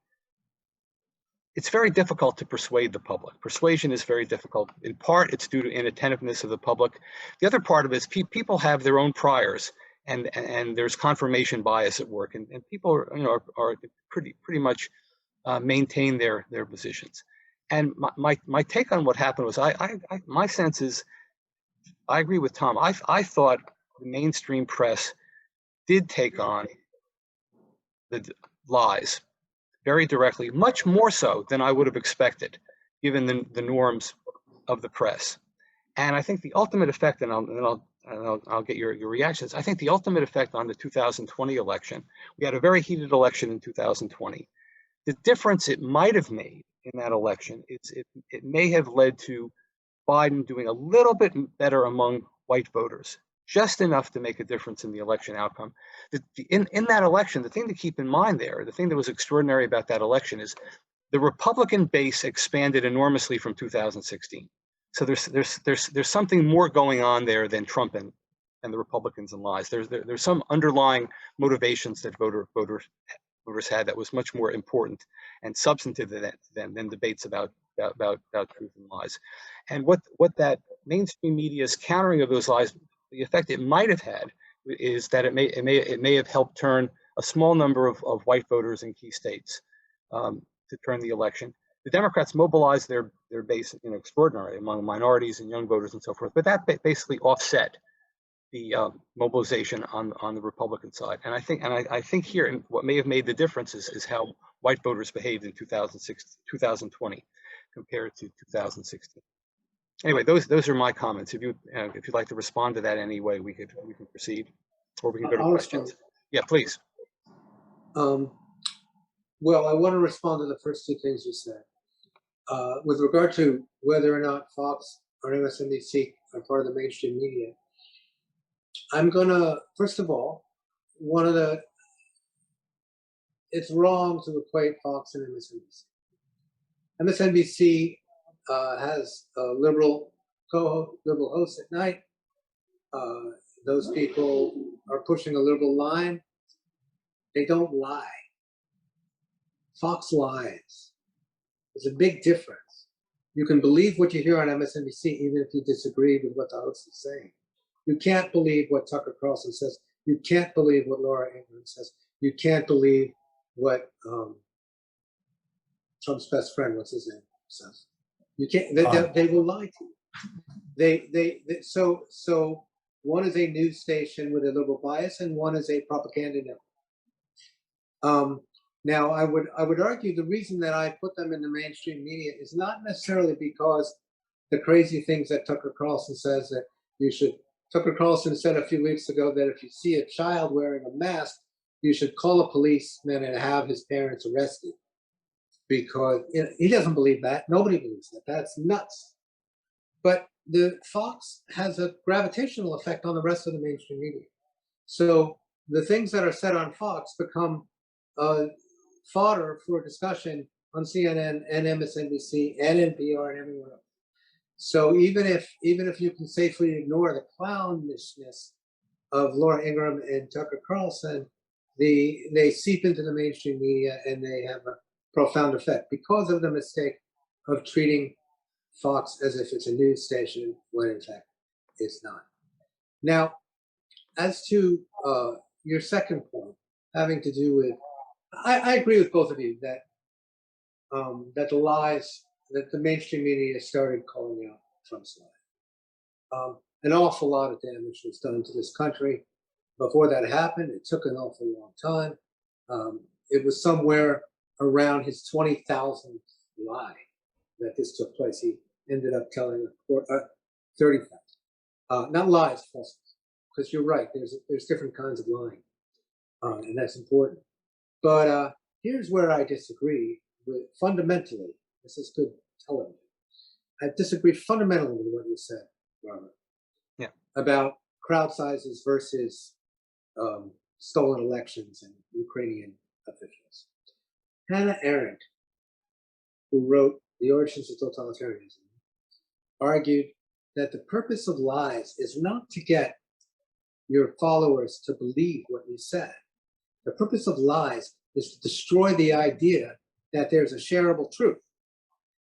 it's very difficult to persuade the public. Persuasion is very difficult. In part, it's due to inattentiveness of the public. The other part of it is people have their own priors, and there's confirmation bias at work, and people are pretty much maintain their positions. And my take on what happened was my sense is, I agree with Tom. I thought the mainstream press did take on the lies very directly, much more so than I would have expected, given the norms of the press. And I think the ultimate effect, and I'll get your reactions. I think the ultimate effect on the 2020 election, we had a very heated election in 2020. The difference it might have made in that election is it may have led to Biden doing a little bit better among white voters, just enough to make a difference in the election outcome. In that election, the thing to keep in mind there, the thing that was extraordinary about that election is the Republican base expanded enormously from 2016. So there's something more going on there than Trump and the Republicans and lies. There's some underlying motivations that voters had that was much more important and substantive than debates about truth and lies. And what that mainstream media's countering of those lies, the effect it might have had is that it may have helped turn a small number of white voters in key states to turn the election. The Democrats mobilized their base extraordinarily among minorities and young voters and so forth, but that basically offset the mobilization on the Republican side. And I think here, and what may have made the difference is how white voters behaved in 2020 compared to 2016. Anyway, those are my comments. If you'd like to respond to that anyway, we can proceed, or we can go to I'll questions. respond. Yeah, please. Well, I want to respond to the first two things you said. With regard to whether or not Fox or MSNBC are part of the mainstream media, I'm gonna, first of all, it's wrong to equate Fox and MSNBC. MSNBC has a liberal host at night. Those people are pushing a liberal line. They don't lie. Fox lies. There's a big difference. You can believe what you hear on MSNBC even if you disagree with what the host is saying. You can't believe what Tucker Carlson says. You can't believe what Laura Ingraham says. You can't believe what Trump's best friend, what's his name, says. You can't. They will lie to you. So one is a news station with a liberal bias, and one is a propaganda network. Now, I would argue the reason that I put them in the mainstream media is not necessarily because the crazy things that Tucker Carlson says that you should. Tucker Carlson said a few weeks ago that if you see a child wearing a mask, you should call a policeman and have his parents arrested. Because he doesn't believe that. Nobody believes that. That's nuts. But the Fox has a gravitational effect on the rest of the mainstream media. So the things that are said on Fox become fodder for discussion on CNN and MSNBC and NPR and everywhere else. So even if you can safely ignore the clownishness of Laura Ingraham and Tucker Carlson, they seep into the mainstream media and they have a profound effect because of the mistake of treating Fox as if it's a news station when in fact it's not. Now, as to your second point, having to do with, I agree with both of you that that the lies that the mainstream media started calling out Trump's lies. An awful lot of damage was done to this country. Before that happened, it took an awful long time. It was somewhere around his 20,000th lie that this took place. He ended up telling 30,000. Not lies, falsehoods. Because you're right, there's different kinds of lying, and that's important. But here's where I disagree with fundamentally. This is good television. I disagree fundamentally with what you said, Robert. Yeah. About crowd sizes versus stolen elections and Ukrainian officials. Hannah Arendt, who wrote The Origins of Totalitarianism, argued that the purpose of lies is not to get your followers to believe what you said. The purpose of lies is to destroy the idea that there's a shareable truth.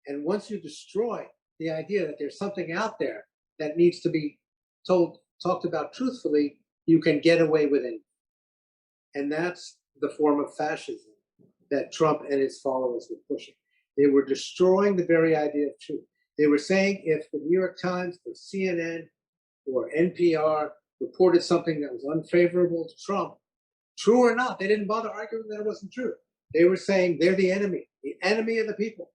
And once you destroy the idea that there's something out there that needs to be talked about truthfully, you can get away with it. And that's the form of fascism that Trump and his followers were pushing. They were destroying the very idea of truth. They were saying if the New York Times or CNN or NPR reported something that was unfavorable to Trump, true or not, they didn't bother arguing that it wasn't true. They were saying they're the enemy of the people.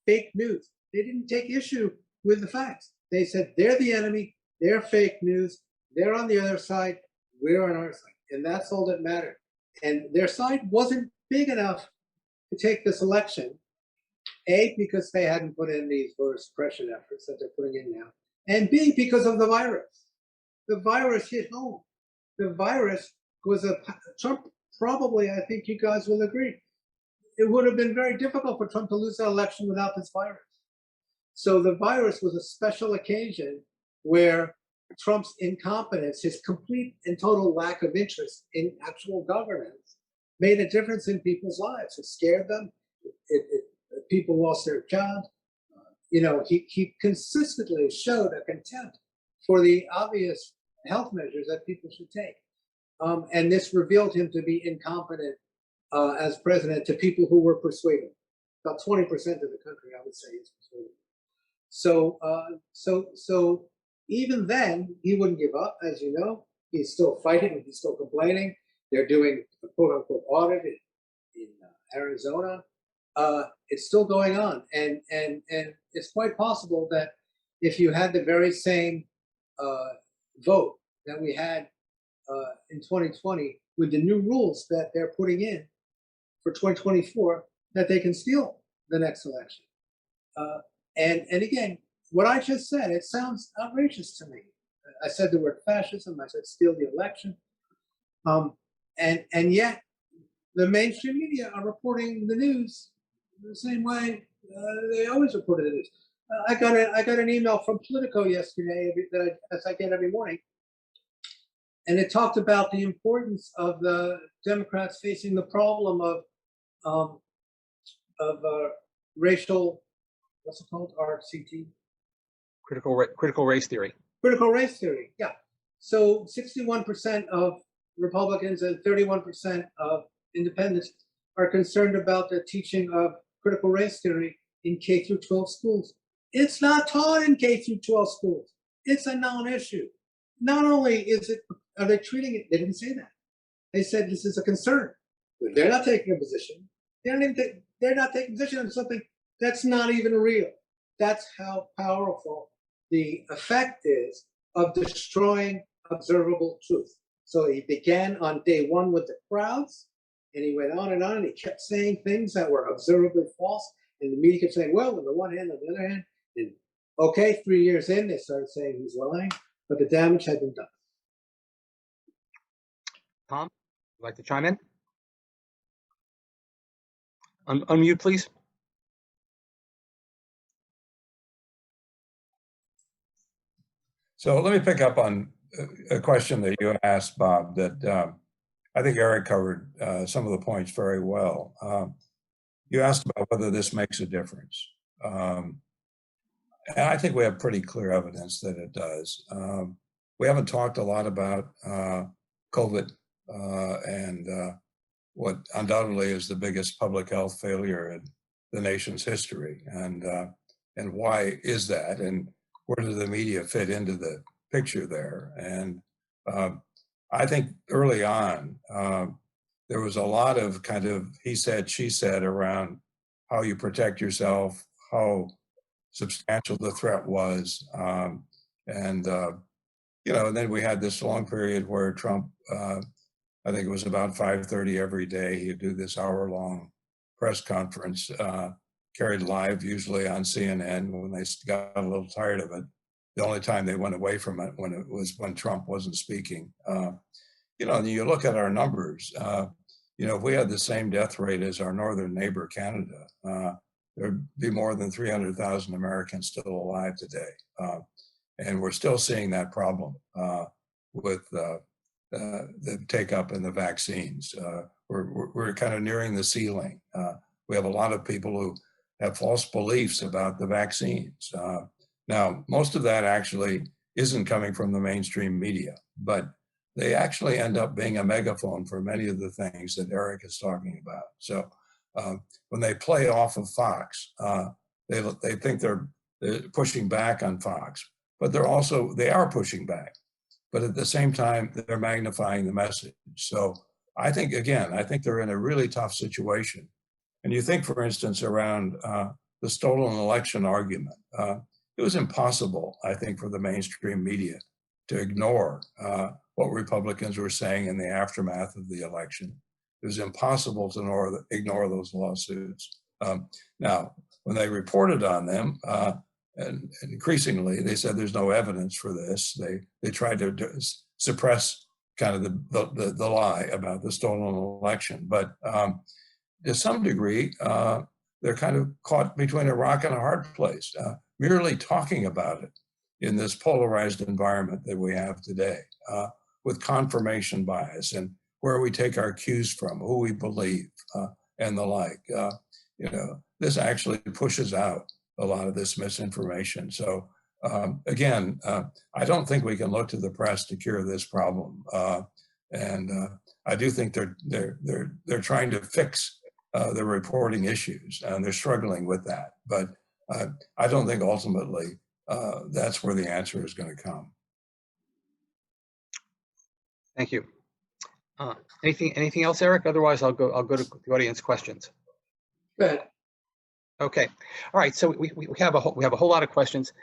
Fake news. They didn't take issue with the facts. They said they're the enemy, they're fake news, they're on the other side, we're on our side. And that's all that mattered. And their side wasn't big enough to take this election. A, because they hadn't put in these voter suppression efforts that they're putting in now. And B, because of the virus. The virus hit home. The virus was Trump probably, I think you guys will agree, it would have been very difficult for Trump to lose that election without this virus. So the virus was a special occasion where Trump's incompetence, his complete and total lack of interest in actual governance, made a difference in people's lives. It scared them. People lost their jobs. He consistently showed a contempt for the obvious health measures that people should take. And this revealed him to be incompetent as president to people who were persuaded. About 20% of the country, I would say, is persuaded. So even then, he wouldn't give up, as you know. He's still fighting, he's still complaining. They're doing a quote-unquote audit in Arizona. It's still going on, and it's quite possible that if you had the very same vote that we had in 2020 with the new rules that they're putting in for 2024, that they can steal the next election. And again, what I just said, it sounds outrageous to me. I said the word fascism, I said steal the election. And yet the mainstream media are reporting the news the same way they always reported the news. I got an email from Politico yesterday, as I get every morning, and it talked about the importance of the Democrats facing the problem of racial, what's it called, RCT? Critical race theory. Critical race theory, yeah. So 61% of Republicans and 31% of independents are concerned about the teaching of critical race theory in K through 12 schools. It's not taught in K through 12 schools. It's a non-issue. Not only are they treating it, they didn't say that. They said this is a concern. They're not taking a position. They're not taking a position on something that's not even real. That's how powerful the effect is of destroying observable truth. So he began on day one with the crowds, and he went on, and he kept saying things that were observably false, and the media kept saying, well, on the one hand, on the other hand, and okay, 3 years in, they started saying he's lying, but the damage had been done. Tom, would you like to chime in? Unmute, please. So let me pick up on a question that you asked, Bob, that I think Eric covered some of the points very well. You asked about whether this makes a difference. And I think we have pretty clear evidence that it does. We haven't talked a lot about COVID and what undoubtedly is the biggest public health failure in the nation's history. And why is that? And where does the media fit into the picture there? And I think early on, there was a lot of kind of he said, she said around how you protect yourself, how substantial the threat was. And then we had this long period where Trump, I think it was about 5:30 every day, he'd do this hour-long press conference, carried live, usually on CNN. When they got a little tired of it, the only time they went away from it was when Trump wasn't speaking. And you look at our numbers, if we had the same death rate as our northern neighbor, Canada, there'd be more than 300,000 Americans still alive today. And we're still seeing that problem with the take up in the vaccines. We're kind of nearing the ceiling. We have a lot of people who have false beliefs about the vaccines. Now, most of that actually isn't coming from the mainstream media, but they actually end up being a megaphone for many of the things that Eric is talking about. So when they play off of Fox, they think they're pushing back on Fox, but they are pushing back. But at the same time, they're magnifying the message. So I think they're in a really tough situation. And you think, for instance, around the stolen election argument, it was impossible, I think, for the mainstream media to ignore what Republicans were saying in the aftermath of the election. It was impossible to ignore those lawsuits. Now, when they reported on them, and increasingly they said there's no evidence for this. They tried to suppress kind of the lie about the stolen election. But to some degree, they're kind of caught between a rock and a hard place. Merely talking about it in this polarized environment that we have today, with confirmation bias and where we take our cues from, who we believe, and the like. This actually pushes out a lot of this misinformation. So again, I don't think we can look to the press to cure this problem. And I do think they're trying to fix the reporting issues, and they're struggling with that. But I don't think ultimately that's where the answer is going to come. Thank you. Anything else, Eric? Otherwise, I'll go to the audience questions. Go ahead. Okay. All right. So we have a whole lot of questions.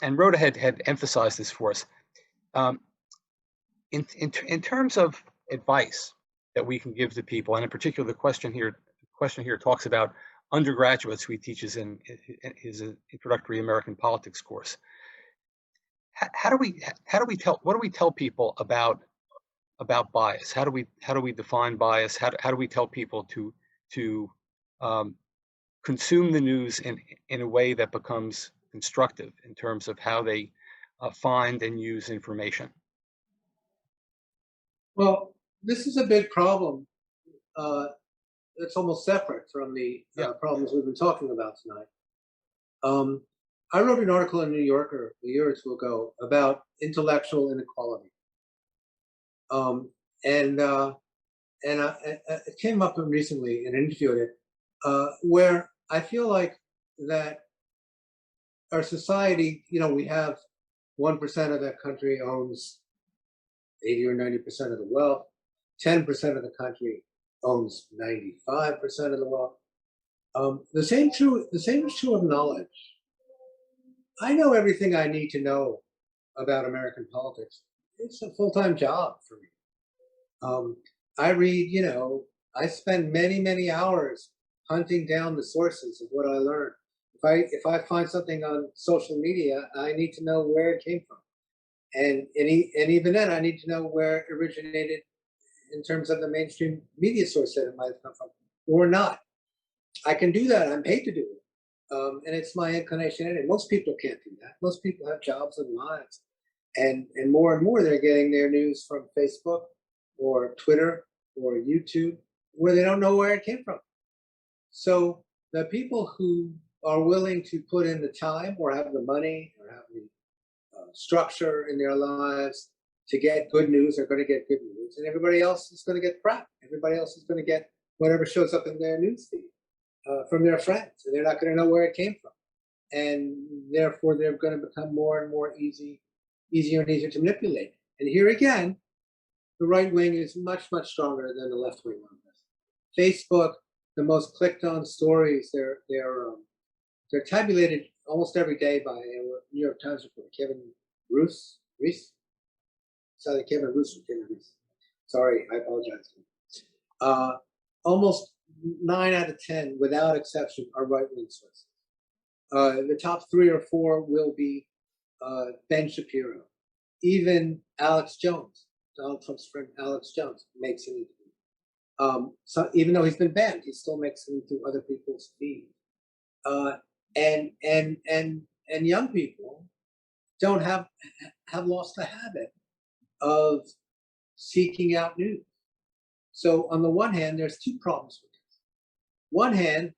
and Rhoda had emphasized this for us. In terms of advice that we can give to people, and in particular, the question here talks about undergraduates who he teaches in his introductory American politics course. What do we tell people about bias? How do we define bias? How do we tell people to consume the news in a way that becomes constructive in terms of how they find and use information? Well, this is a big problem. It's almost separate from the problems we've been talking about tonight. I wrote an article in New Yorker a year or two ago about intellectual inequality. It came up recently and interviewed it, where I feel like that our society, we have 1% of the country owns 80 or 90% of the wealth, 10% of the country owns 95% of the wealth. The same is true of knowledge. I know everything I need to know about American politics. It's a full-time job for me. I read, I spend many, many hours hunting down the sources of what I learned. If I find something on social media, I need to know where it came from. And even then, I need to know where it originated in terms of the mainstream media source that it might have come from, or not. I can do that. I'm paid to do it. And it's my inclination. And most people can't do that. Most people have jobs and lives. And more they're getting their news from Facebook or Twitter or YouTube, where they don't know where it came from. So the people who are willing to put in the time or have the money or have the structure in their lives to get good news are going to get good news, and everybody else is going to get crap. Everybody else is going to get whatever shows up in their newsfeed from their friends, and they're not going to know where it came from, and therefore they're going to become more and more easier and easier to manipulate. And here again, the right wing is much stronger than the left wing on this. Facebook, the most clicked on stories, they're tabulated almost every day by a New York Times reporter, Kevin Roos. It's either Kevin Roos or Kevin Reese. Sorry, I apologize. Almost 9 out of 10, without exception, are right-wing sources. The top 3 or 4 will be Ben Shapiro. Even Alex Jones, Donald Trump's friend Alex Jones, makes an interview. So even though he's been banned, he still makes it into other people's feeds. And young people don't have lost the habit of seeking out news. So on the one hand, there's 2 problems with this. One hand,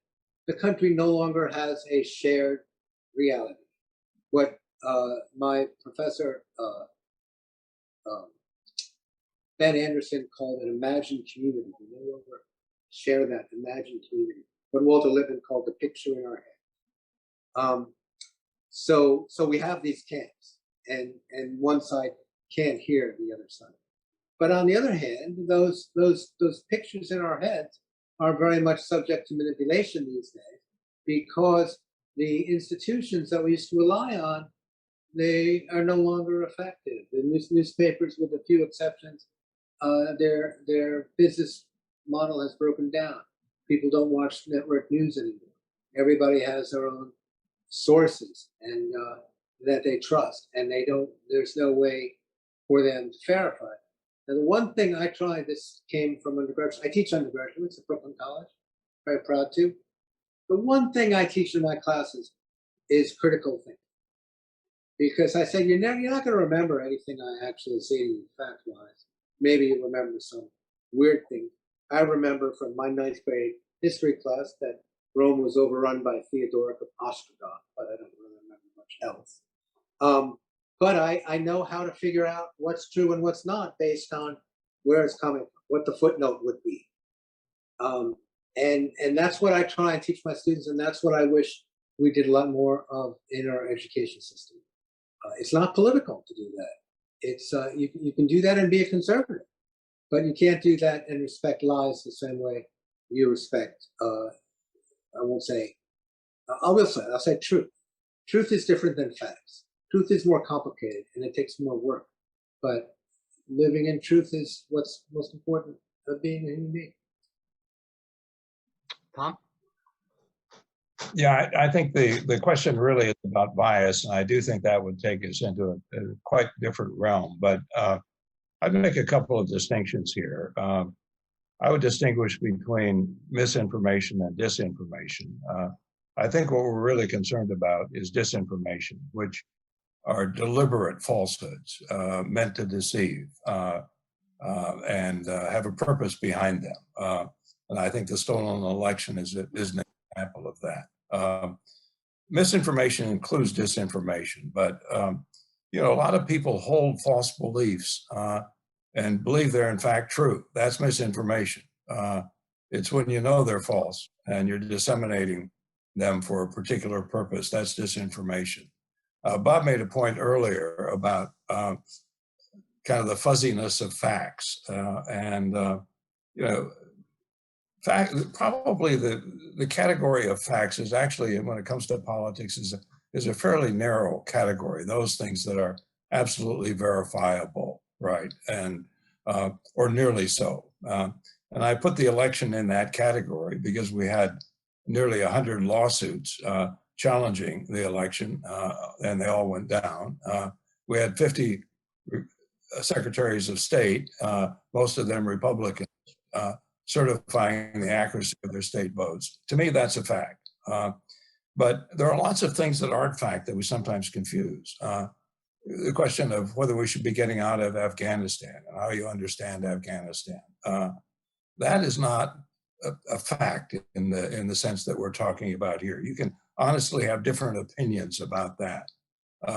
the country no longer has a shared reality. What my professor Ben Anderson called an imagined community. We no longer share that imagined community. What Walter Lippmann called the picture in our head. So we have these camps, and one side can't hear the other side. But on the other hand, those pictures in our heads are very much subject to manipulation these days, because the institutions that we used to rely on, they are no longer effective. The newspapers, with a few exceptions, their business model has broken down. People don't watch network news anymore. Everybody has their own sources and that they trust, and there's no way for them to verify it. Now, the one thing I tried, this came from undergraduates. I teach undergraduates at Brooklyn College, very proud to. The one thing I teach in my classes is critical thinking. Because I said, you're not going to remember anything I actually say to you fact-wise. Maybe you remember some weird thing. I remember from my 9th grade history class that Rome was overrun by Theodoric of Ostrogoth, but I don't really remember much else. But I know how to figure out what's true and what's not based on where it's coming from, what the footnote would be. And that's what I try and teach my students, and that's what I wish we did a lot more of in our education system. It's not political to do that. It's you can do that and be a conservative, but you can't do that and respect lies the same way you respect. I'll say truth. Truth is different than facts. Truth is more complicated and it takes more work, but living in truth is what's most important of being a human being. Tom? Yeah, I think the question really is about bias, and I do think that would take us into a quite different realm. But I'd make a couple of distinctions here. I would distinguish between misinformation and disinformation. I think what we're really concerned about is disinformation, which are deliberate falsehoods meant to deceive and have a purpose behind them. And I think the stolen election is an example of that. Misinformation includes disinformation, but you know, a lot of people hold false beliefs and believe they're in fact true. That's misinformation. It's when you know they're false and you're disseminating them for a particular purpose. That's disinformation. Bob made a point earlier about kind of the fuzziness of facts, and you know, probably the category of facts is actually, when it comes to politics, is a fairly narrow category. Those things that are absolutely verifiable, right, and or nearly so. And I put the election in that category because we had nearly 100 lawsuits challenging the election, and they all went down. We had 50 secretaries of state, most of them Republicans, certifying the accuracy of their state votes. To me, that's a fact. But there are lots of things that aren't fact that we sometimes confuse. The question of whether we should be getting out of Afghanistan and how you understand Afghanistan. That is not a fact in the sense that we're talking about here. You can honestly have different opinions about that.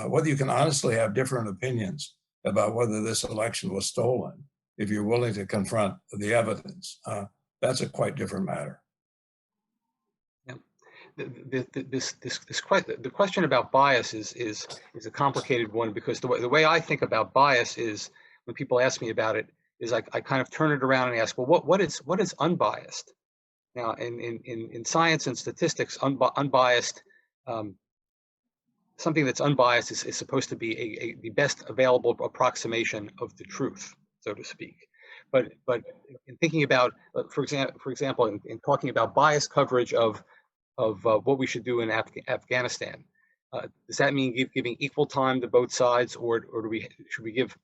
Whether you can honestly have different opinions about whether this election was stolen, if you're willing to confront the evidence, that's a quite different matter. Yeah. The question about bias is a complicated one, because the way I think about bias is, when people ask me about it, is I kind of turn it around and ask, well, what is unbiased? Now, in science and statistics, unbiased, something that's unbiased is supposed to be the best available approximation of the truth, so to speak. But in thinking about, for example, in talking about bias coverage of what we should do in Afghanistan, does that mean giving equal time to both sides, or should we give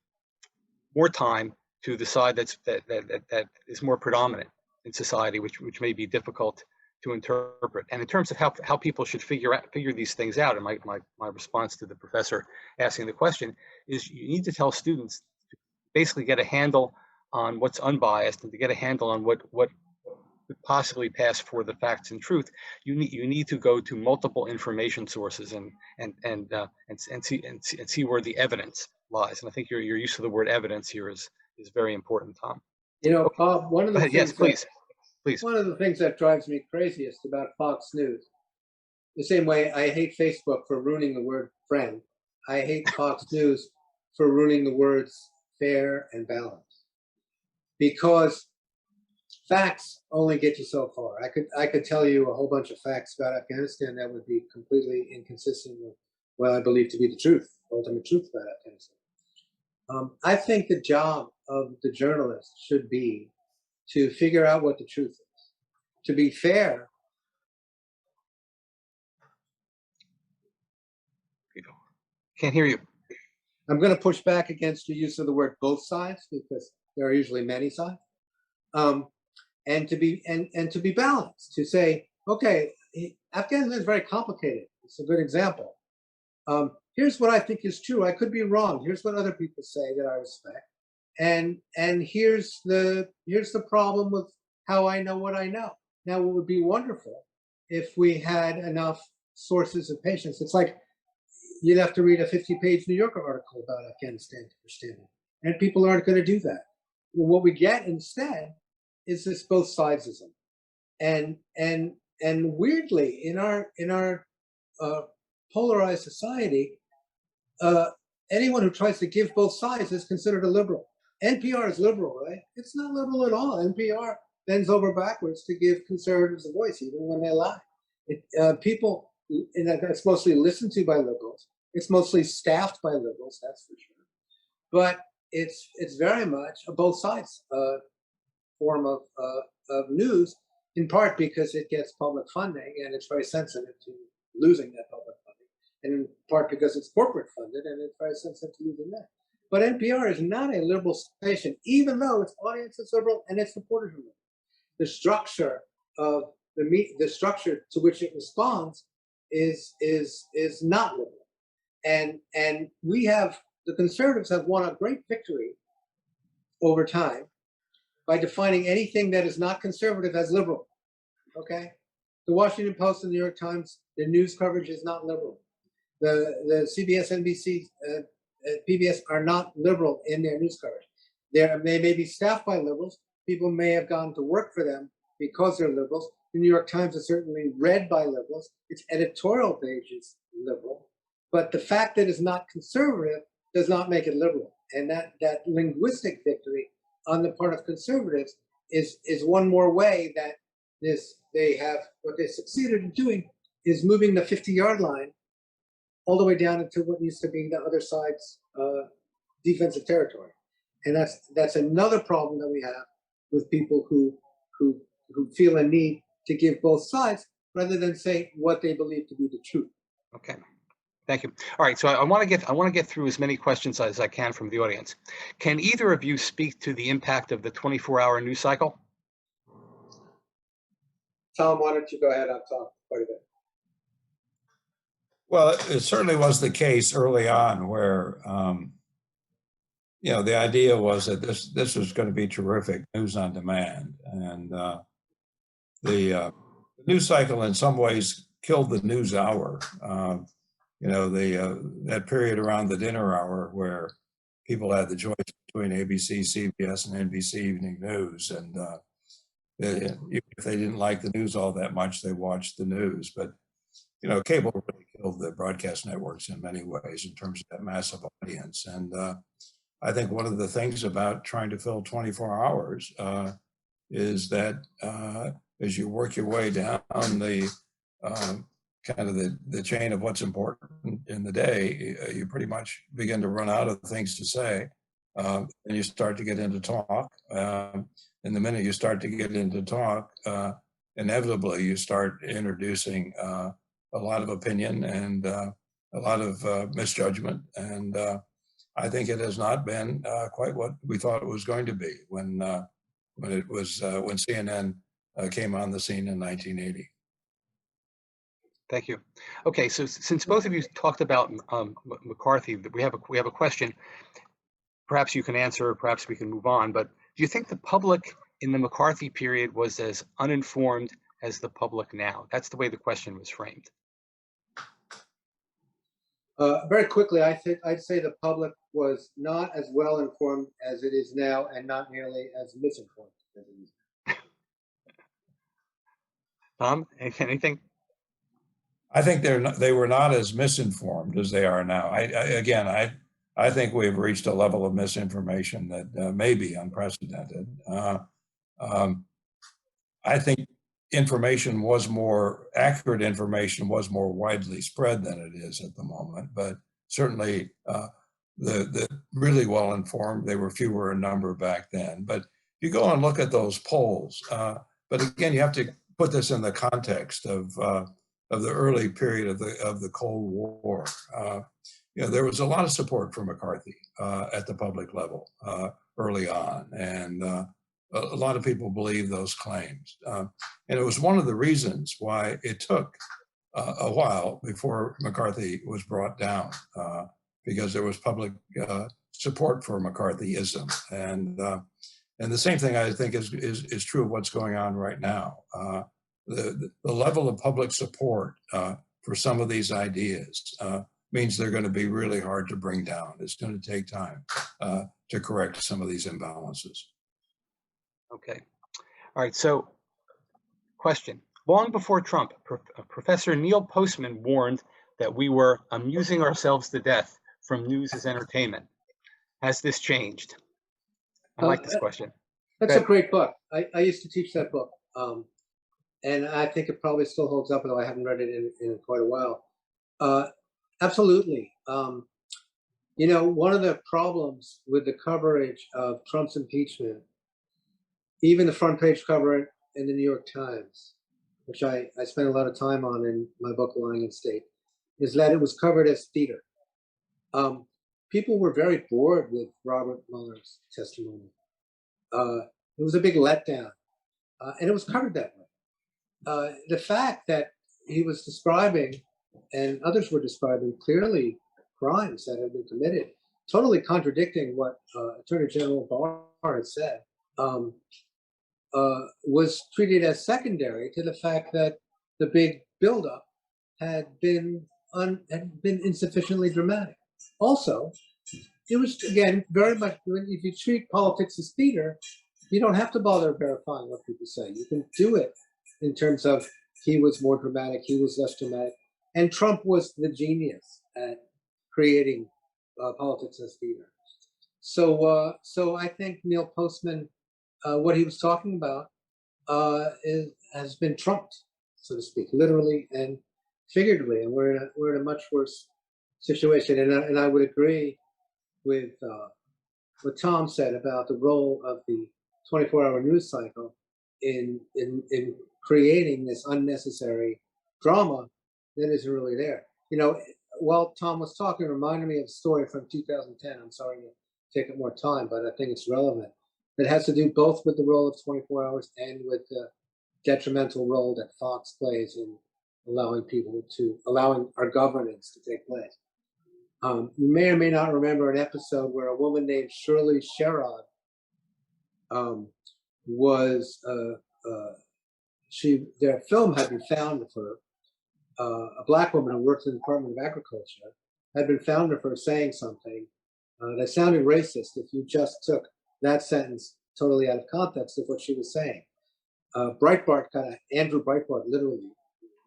more time to the side that is more predominant in society, which may be difficult to interpret? And in terms of how people should figure these things out, and my response to the professor asking the question is, you need to tell students to basically get a handle on what's unbiased, and to get a handle on what could possibly pass for the facts and truth. You need to go to multiple information sources and see where the evidence lies. And I think your use of the word evidence here is very important, Tom. You know, Bob, one of the things yes, please. One of the things that drives me craziest about Fox News, the same way I hate Facebook for ruining the word friend, I hate Fox News for ruining the words fair and balanced. Because facts only get you so far. I could tell you a whole bunch of facts about Afghanistan that would be completely inconsistent with what I believe to be the truth, ultimate truth about Afghanistan. I think the job of the journalist should be to figure out what the truth is, to be fair. Can't hear you. I'm going to push back against your use of the word both sides, because there are usually many sides. And to be balanced, to say, okay, Afghanistan is very complicated. It's a good example. Here's what I think is true. I could be wrong. Here's what other people say that I respect. And here's the problem with how I know what I know. Now, it would be wonderful if we had enough sources of patience. It's like you'd have to read a 50-page New Yorker article about Afghanistan to understand it. And people aren't going to do that. Well, what we get instead is this both sidesism. And weirdly, in our polarized society, anyone who tries to give both sides is considered a liberal. NPR is liberal, right? It's not liberal at all. NPR bends over backwards to give conservatives a voice, even when they lie. People, and that's mostly listened to by liberals, It's mostly staffed by liberals, that's for sure. But it's very much a both sides form of news, in part because it gets public funding and it's very sensitive to losing that public funding, and in part because it's corporate funded and it's very sensitive to losing that. But NPR is not a liberal station, even though its audience is liberal and its supporters are liberal. The structure of the structure to which it responds is not liberal, and we have, the conservatives have won a great victory over time by defining anything that is not conservative as liberal. Okay, the Washington Post and the New York Times, their news coverage is not liberal. The CBS, NBC, PBS are not liberal in their news coverage. They may be staffed by liberals. People may have gone to work for them because they're liberals. The New York Times is certainly read by liberals. Its editorial page is liberal. But the fact that it's not conservative does not make it liberal. And that linguistic victory on the part of conservatives is one more way that what they succeeded in doing is moving the 50-yard line all the way down into what used to be the other side's defensive territory. And that's another problem that we have with people who feel a need to give both sides rather than say what they believe to be the truth. Okay. Thank you. All right, so I want to get through as many questions as I can from the audience. Can either of you speak to the impact of the 24-hour news cycle? Tom, why don't you go ahead? I'll talk quite a bit. Well, it certainly was the case early on where, the idea was that this was going to be terrific news on demand, and the news cycle in some ways killed the news hour. That period around the dinner hour where people had the choice between ABC, CBS, and NBC Evening News, and if they didn't like the news all that much, they watched the news. But cable really killed the broadcast networks in many ways in terms of that massive audience. And I think one of the things about trying to fill 24 hours is that as you work your way down the kind of the chain of what's important in the day, you pretty much begin to run out of things to say, and you start to get into talk. And the minute you start to get into talk, inevitably you start introducing a lot of opinion and a lot of misjudgment. And I think it has not been quite what we thought it was going to be when CNN came on the scene in 1980. Thank you. Okay, so since both of you talked about McCarthy, we have a question. Perhaps you can answer, or perhaps we can move on. But do you think the public in the McCarthy period was as uninformed as the public now? That's the way the question was framed. Very quickly, I'd say the public was not as well informed as it is now, and not nearly as misinformed as it is now. Tom, anything? I think they were not as misinformed as they are now. I think we've reached a level of misinformation that may be unprecedented. I think accurate information was more widely spread than it is at the moment, but certainly the really well informed, they were fewer in number back then. But you go and look at those polls, but again, you have to put this in the context of the early period of the Cold War. There was a lot of support for McCarthy at the public level early on, and a lot of people believe those claims. And it was one of the reasons why it took a while before McCarthy was brought down, because there was public support for McCarthyism. And the same thing I think is true of what's going on right now. The level of public support for some of these ideas means they're going to be really hard to bring down. It's going to take time to correct some of these imbalances. Okay. All right. So, question. Long before Trump, Professor Neil Postman warned that we were amusing ourselves to death from news as entertainment. Has this changed? I like this question. That's a great book. I used to teach that book. And I think it probably still holds up, though I haven't read it in quite a while. Absolutely. You know, one of the problems with the coverage of Trump's impeachment, even the front page cover in the New York Times, which I spent a lot of time on in my book, Lying in State, is that it was covered as theater. People were very bored with Robert Mueller's testimony. It was a big letdown, and it was covered that way. The fact that he was describing, and others were describing clearly crimes that had been committed, totally contradicting what Attorney General Barr had said, was treated as secondary to the fact that the big buildup had been insufficiently dramatic. Also, it was, again, very much, if you treat politics as theater, you don't have to bother verifying what people say. You can do it in terms of he was more dramatic, he was less dramatic. And Trump was the genius at creating politics as theater. So I think Neil Postman, what he was talking about has been trumped, so to speak, literally and figuratively. And we're in a much worse situation. And I would agree with what Tom said about the role of the 24-hour news cycle in creating this unnecessary drama that isn't really there. You know, while Tom was talking, it reminded me of a story from 2010. I'm sorry to take up more time, but I think it's relevant. It has to do both with the role of 24 hours and with the detrimental role that Fox plays in allowing our governance to take place. You may or may not remember an episode where a woman named Shirley Sherrod their film had been found of her. A black woman who works in the Department of Agriculture had been found of her saying something that sounded racist if you just took that sentence totally out of context of what she was saying. Breitbart Andrew Breitbart, literally,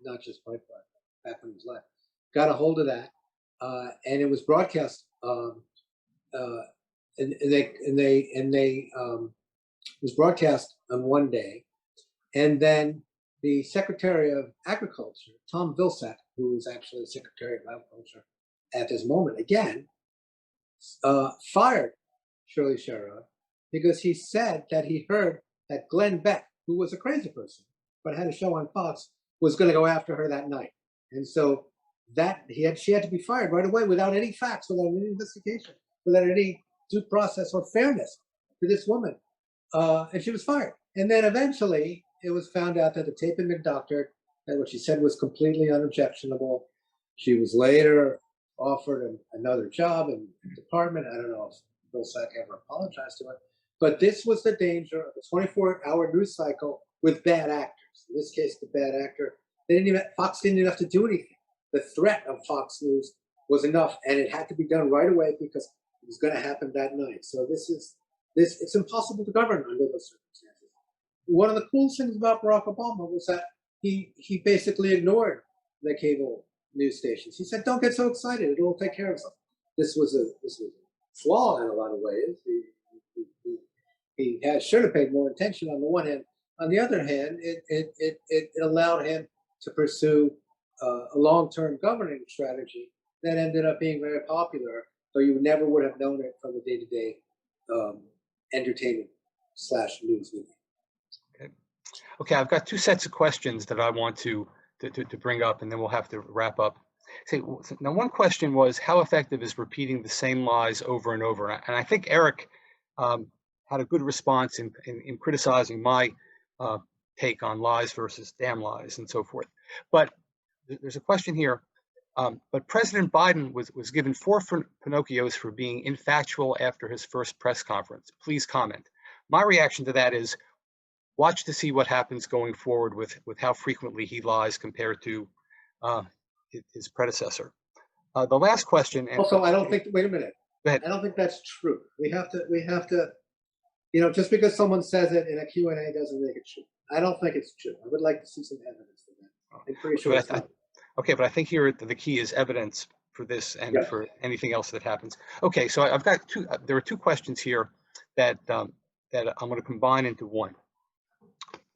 not just Breitbart, back when he was alive, got a hold of that, and it was broadcast. It was broadcast on one day, and then the Secretary of Agriculture, Tom Vilsack, who is actually the Secretary of Agriculture at this moment, again, fired Shirley Sherrod because he said that he heard that Glenn Beck, who was a crazy person but had a show on Fox, was going to go after her that night, and so she had to be fired right away without any facts, without any investigation, without any due process or fairness to this woman, and she was fired. And then eventually, it was found out that the tape had been doctored, that what she said was completely unobjectionable. She was later offered another job in the department. I don't know if Vilsack ever apologized to her. But this was the danger of a 24-hour news cycle with bad actors. In this case, the bad actor, Fox didn't even have to do anything. The threat of Fox News was enough, and it had to be done right away because it was going to happen that night. So it's impossible to govern under those circumstances. One of the coolest things about Barack Obama was that he basically ignored the cable news stations. He said, "Don't get so excited; it'll take care of itself." This was a flaw in a lot of ways. He should have paid more attention on the one hand. On the other hand, it allowed him to pursue a long-term governing strategy that ended up being very popular, though you never would have known it from the day-to-day entertainment / news media. Okay, I've got two sets of questions that I want to bring up, and then we'll have to wrap up. Now, one question was, how effective is repeating the same lies over and over? And I think Eric had a good response in criticizing my take on lies versus damn lies and so forth. But there's a question here. But President Biden was given 4 Pinocchios for being infactual after his first press conference. Please comment. My reaction to that is, watch to see what happens going forward with how frequently he lies compared to his predecessor. The last question. Also, I don't think. Wait a minute. Go ahead. I don't think that's true. We have to. You know, just because someone says it in a Q&A doesn't make it true. I don't think it's true. I would like to see some evidence for that. I'm pretty sure it's not. Okay, but I think here the key is evidence for this and for anything else that happens. Okay, so I've got two. There are 2 questions here that I'm going to combine into one.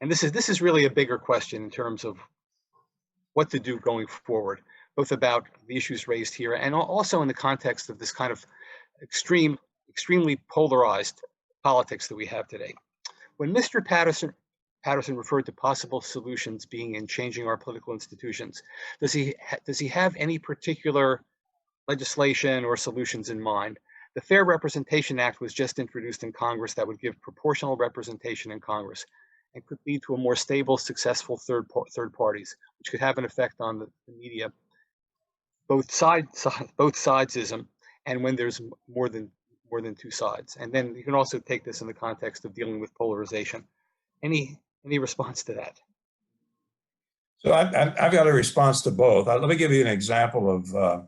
And this is really a bigger question in terms of what to do going forward. both about the issues raised here and also in the context of this kind of extremely polarized politics that we have today. When Mr. Patterson referred to possible solutions being in changing our political institutions, does he have any particular legislation or solutions in mind? The Fair Representation Act was just introduced in Congress that would give proportional representation in Congress and could lead to a more stable, successful third parties, which could have an effect on the media, both sidesism, and when there's more than two sides. And then you can also take this in the context of dealing with polarization. Any response to that? So I've got a response to both. Let me give you an example of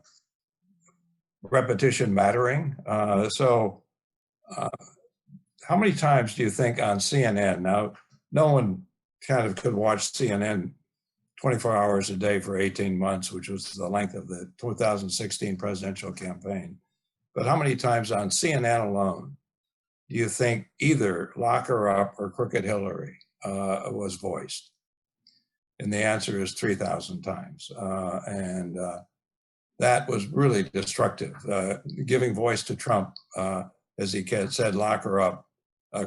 repetition mattering. How many times do you think on CNN? Now, no one kind of could watch CNN 24 hours a day for 18 months, which was the length of the 2016 presidential campaign. But how many times on CNN alone do you think either lock her up or crooked Hillary was voiced? And the answer is 3,000 times. That was really destructive. Giving voice to Trump, as he said, lock her up,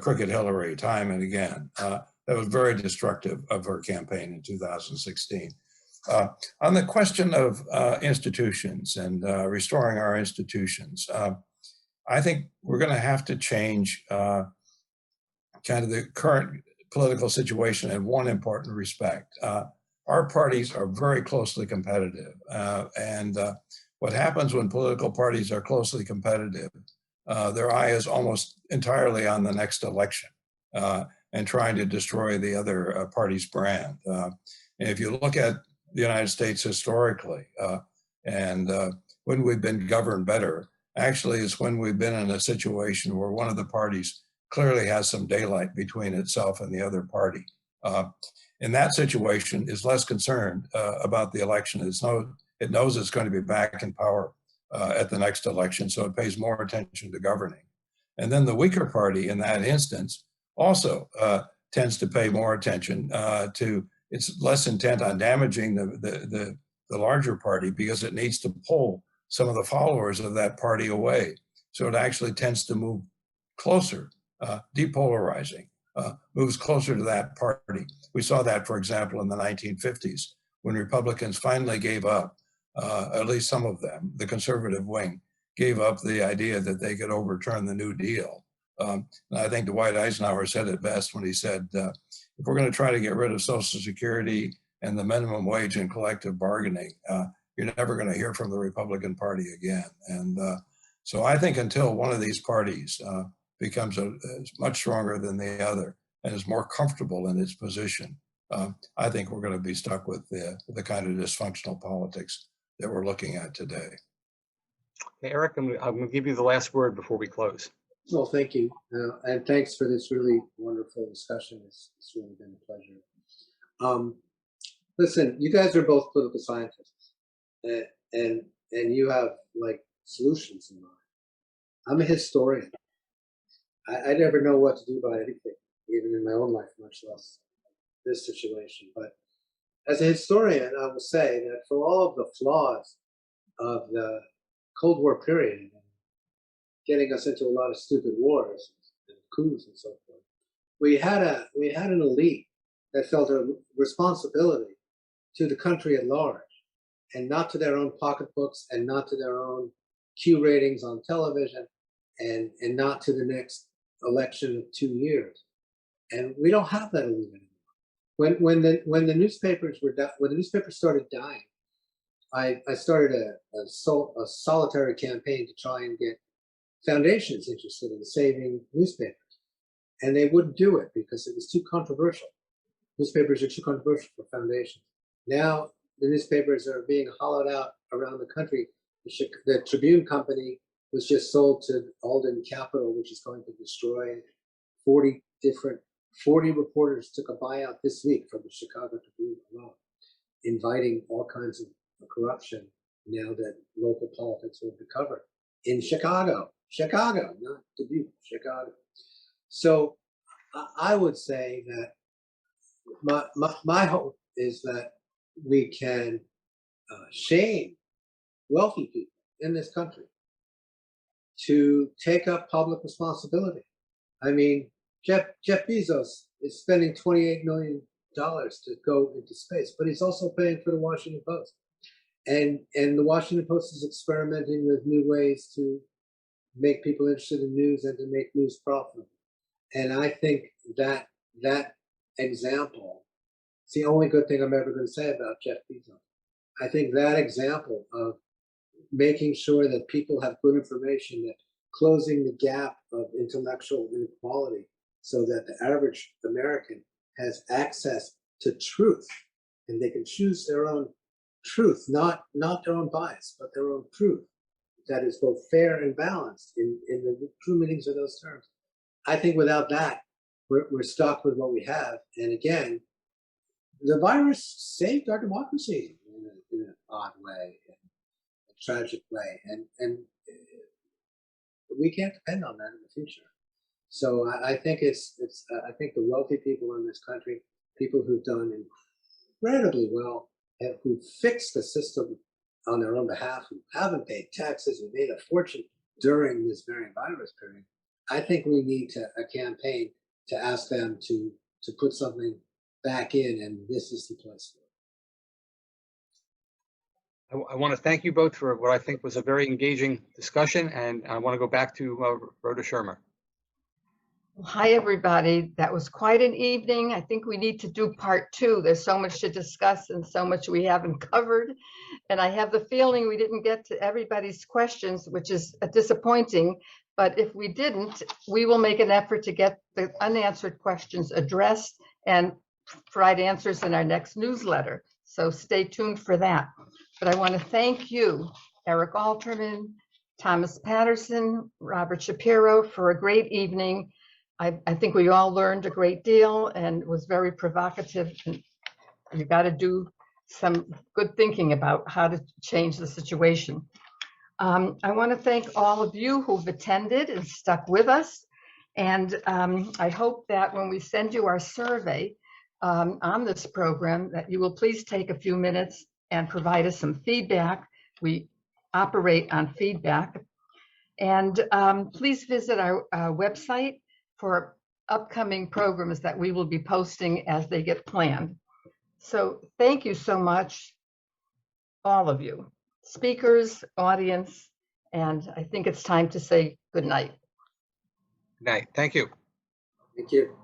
crooked Hillary, time and again. That was very destructive of her campaign in 2016. On the question of institutions and restoring our institutions, I think we're going to have to change kind of the current political situation in one important respect. Our parties are very closely competitive. What happens when political parties are closely competitive, their eye is almost entirely on the next election and trying to destroy the other party's brand. And if you look at the United States historically, when we've been governed better, actually is when we've been in a situation where one of the parties clearly has some daylight between itself and the other party. In that situation, is less concerned about the election. It knows it's going to be back in power at the next election, so it pays more attention to governing. And then the weaker party in that instance also tends to pay more attention to, it's less intent on damaging the larger party because it needs to pull some of the followers of that party away. So it actually tends to move closer, depolarizing, moves closer to that party. We saw that, for example, in the 1950s, when Republicans finally gave up, at least some of them, the conservative wing, gave up the idea that they could overturn the New Deal. And I think Dwight Eisenhower said it best when he said, if we're going to try to get rid of Social Security and the minimum wage and collective bargaining, you're never going to hear from the Republican Party again. And so I think until one of these parties becomes much stronger than the other and is more comfortable in its position, I think we're going to be stuck with the kind of dysfunctional politics that we're looking at today. Okay, Eric, I'm going to give you the last word before we close. Well, thank you. And thanks for this really wonderful discussion. It's really been a pleasure. Listen, you guys are both political scientists and you have like solutions in mind. I'm a historian. I never know what to do about anything, even in my own life, much less this situation. But as a historian, I will say that for all of the flaws of the Cold War period, getting us into a lot of stupid wars and coups and so forth, we had an elite that felt a responsibility to the country at large, and not to their own pocketbooks, and not to their own Q ratings on television, and not to the next election of 2 years. And we don't have that elite anymore. When the newspapers started dying, I started a solitary campaign to try and get foundations interested in saving newspapers, and they wouldn't do it because it was too controversial. Newspapers are too controversial for foundations. Now the newspapers are being hollowed out around the country. The Tribune Company was just sold to Alden Capital, which is going to destroy 40 reporters took a buyout this week from the Chicago Tribune alone, inviting all kinds of corruption now that local politics will be covered in Chicago, not Dubuque, Chicago. So I would say that my hope is that we can shame wealthy people in this country to take up public responsibility. I mean, Jeff Bezos is spending $28 million to go into space, but he's also paying for the Washington Post. And the Washington Post is experimenting with new ways to make people interested in news and to make news profitable. And I think that example, it's the only good thing I'm ever going to say about Jeff Bezos. I think that example of making sure that people have good information, that closing the gap of intellectual inequality so that the average American has access to truth and they can choose their own truth, not their own bias, but their own truth that is both fair and balanced in the true meanings of those terms. I think without that, we're stuck with what we have. And again, the virus saved our democracy in an odd way, in a tragic way, and we can't depend on that in the future. So I think I think the wealthy people in this country, people who've done incredibly well, who fixed the system on their own behalf, who haven't paid taxes, who made a fortune during this very virus period, I think we need a campaign to ask them to put something back in, and this is the place for it. I want to thank you both for what I think was a very engaging discussion, and I want to go back to Rhoda Shermer. Hi, everybody. That was quite an evening. I think we need to do part 2. There's so much to discuss and so much we haven't covered. And I have the feeling we didn't get to everybody's questions, which is disappointing. But if we didn't, we will make an effort to get the unanswered questions addressed and provide answers in our next newsletter. So stay tuned for that. But I want to thank you, Eric Alterman, Thomas Patterson, Robert Shapiro, for a great evening. I think we all learned a great deal and it was very provocative. And you got to do some good thinking about how to change the situation. I want to thank all of you who've attended and stuck with us. And I hope that when we send you our survey on this program, that you will please take a few minutes and provide us some feedback. We operate on feedback. And please visit our website for upcoming programs that we will be posting as they get planned. So thank you so much, all of you, speakers, audience, and I think it's time to say good night. Good night. Thank you. Thank you.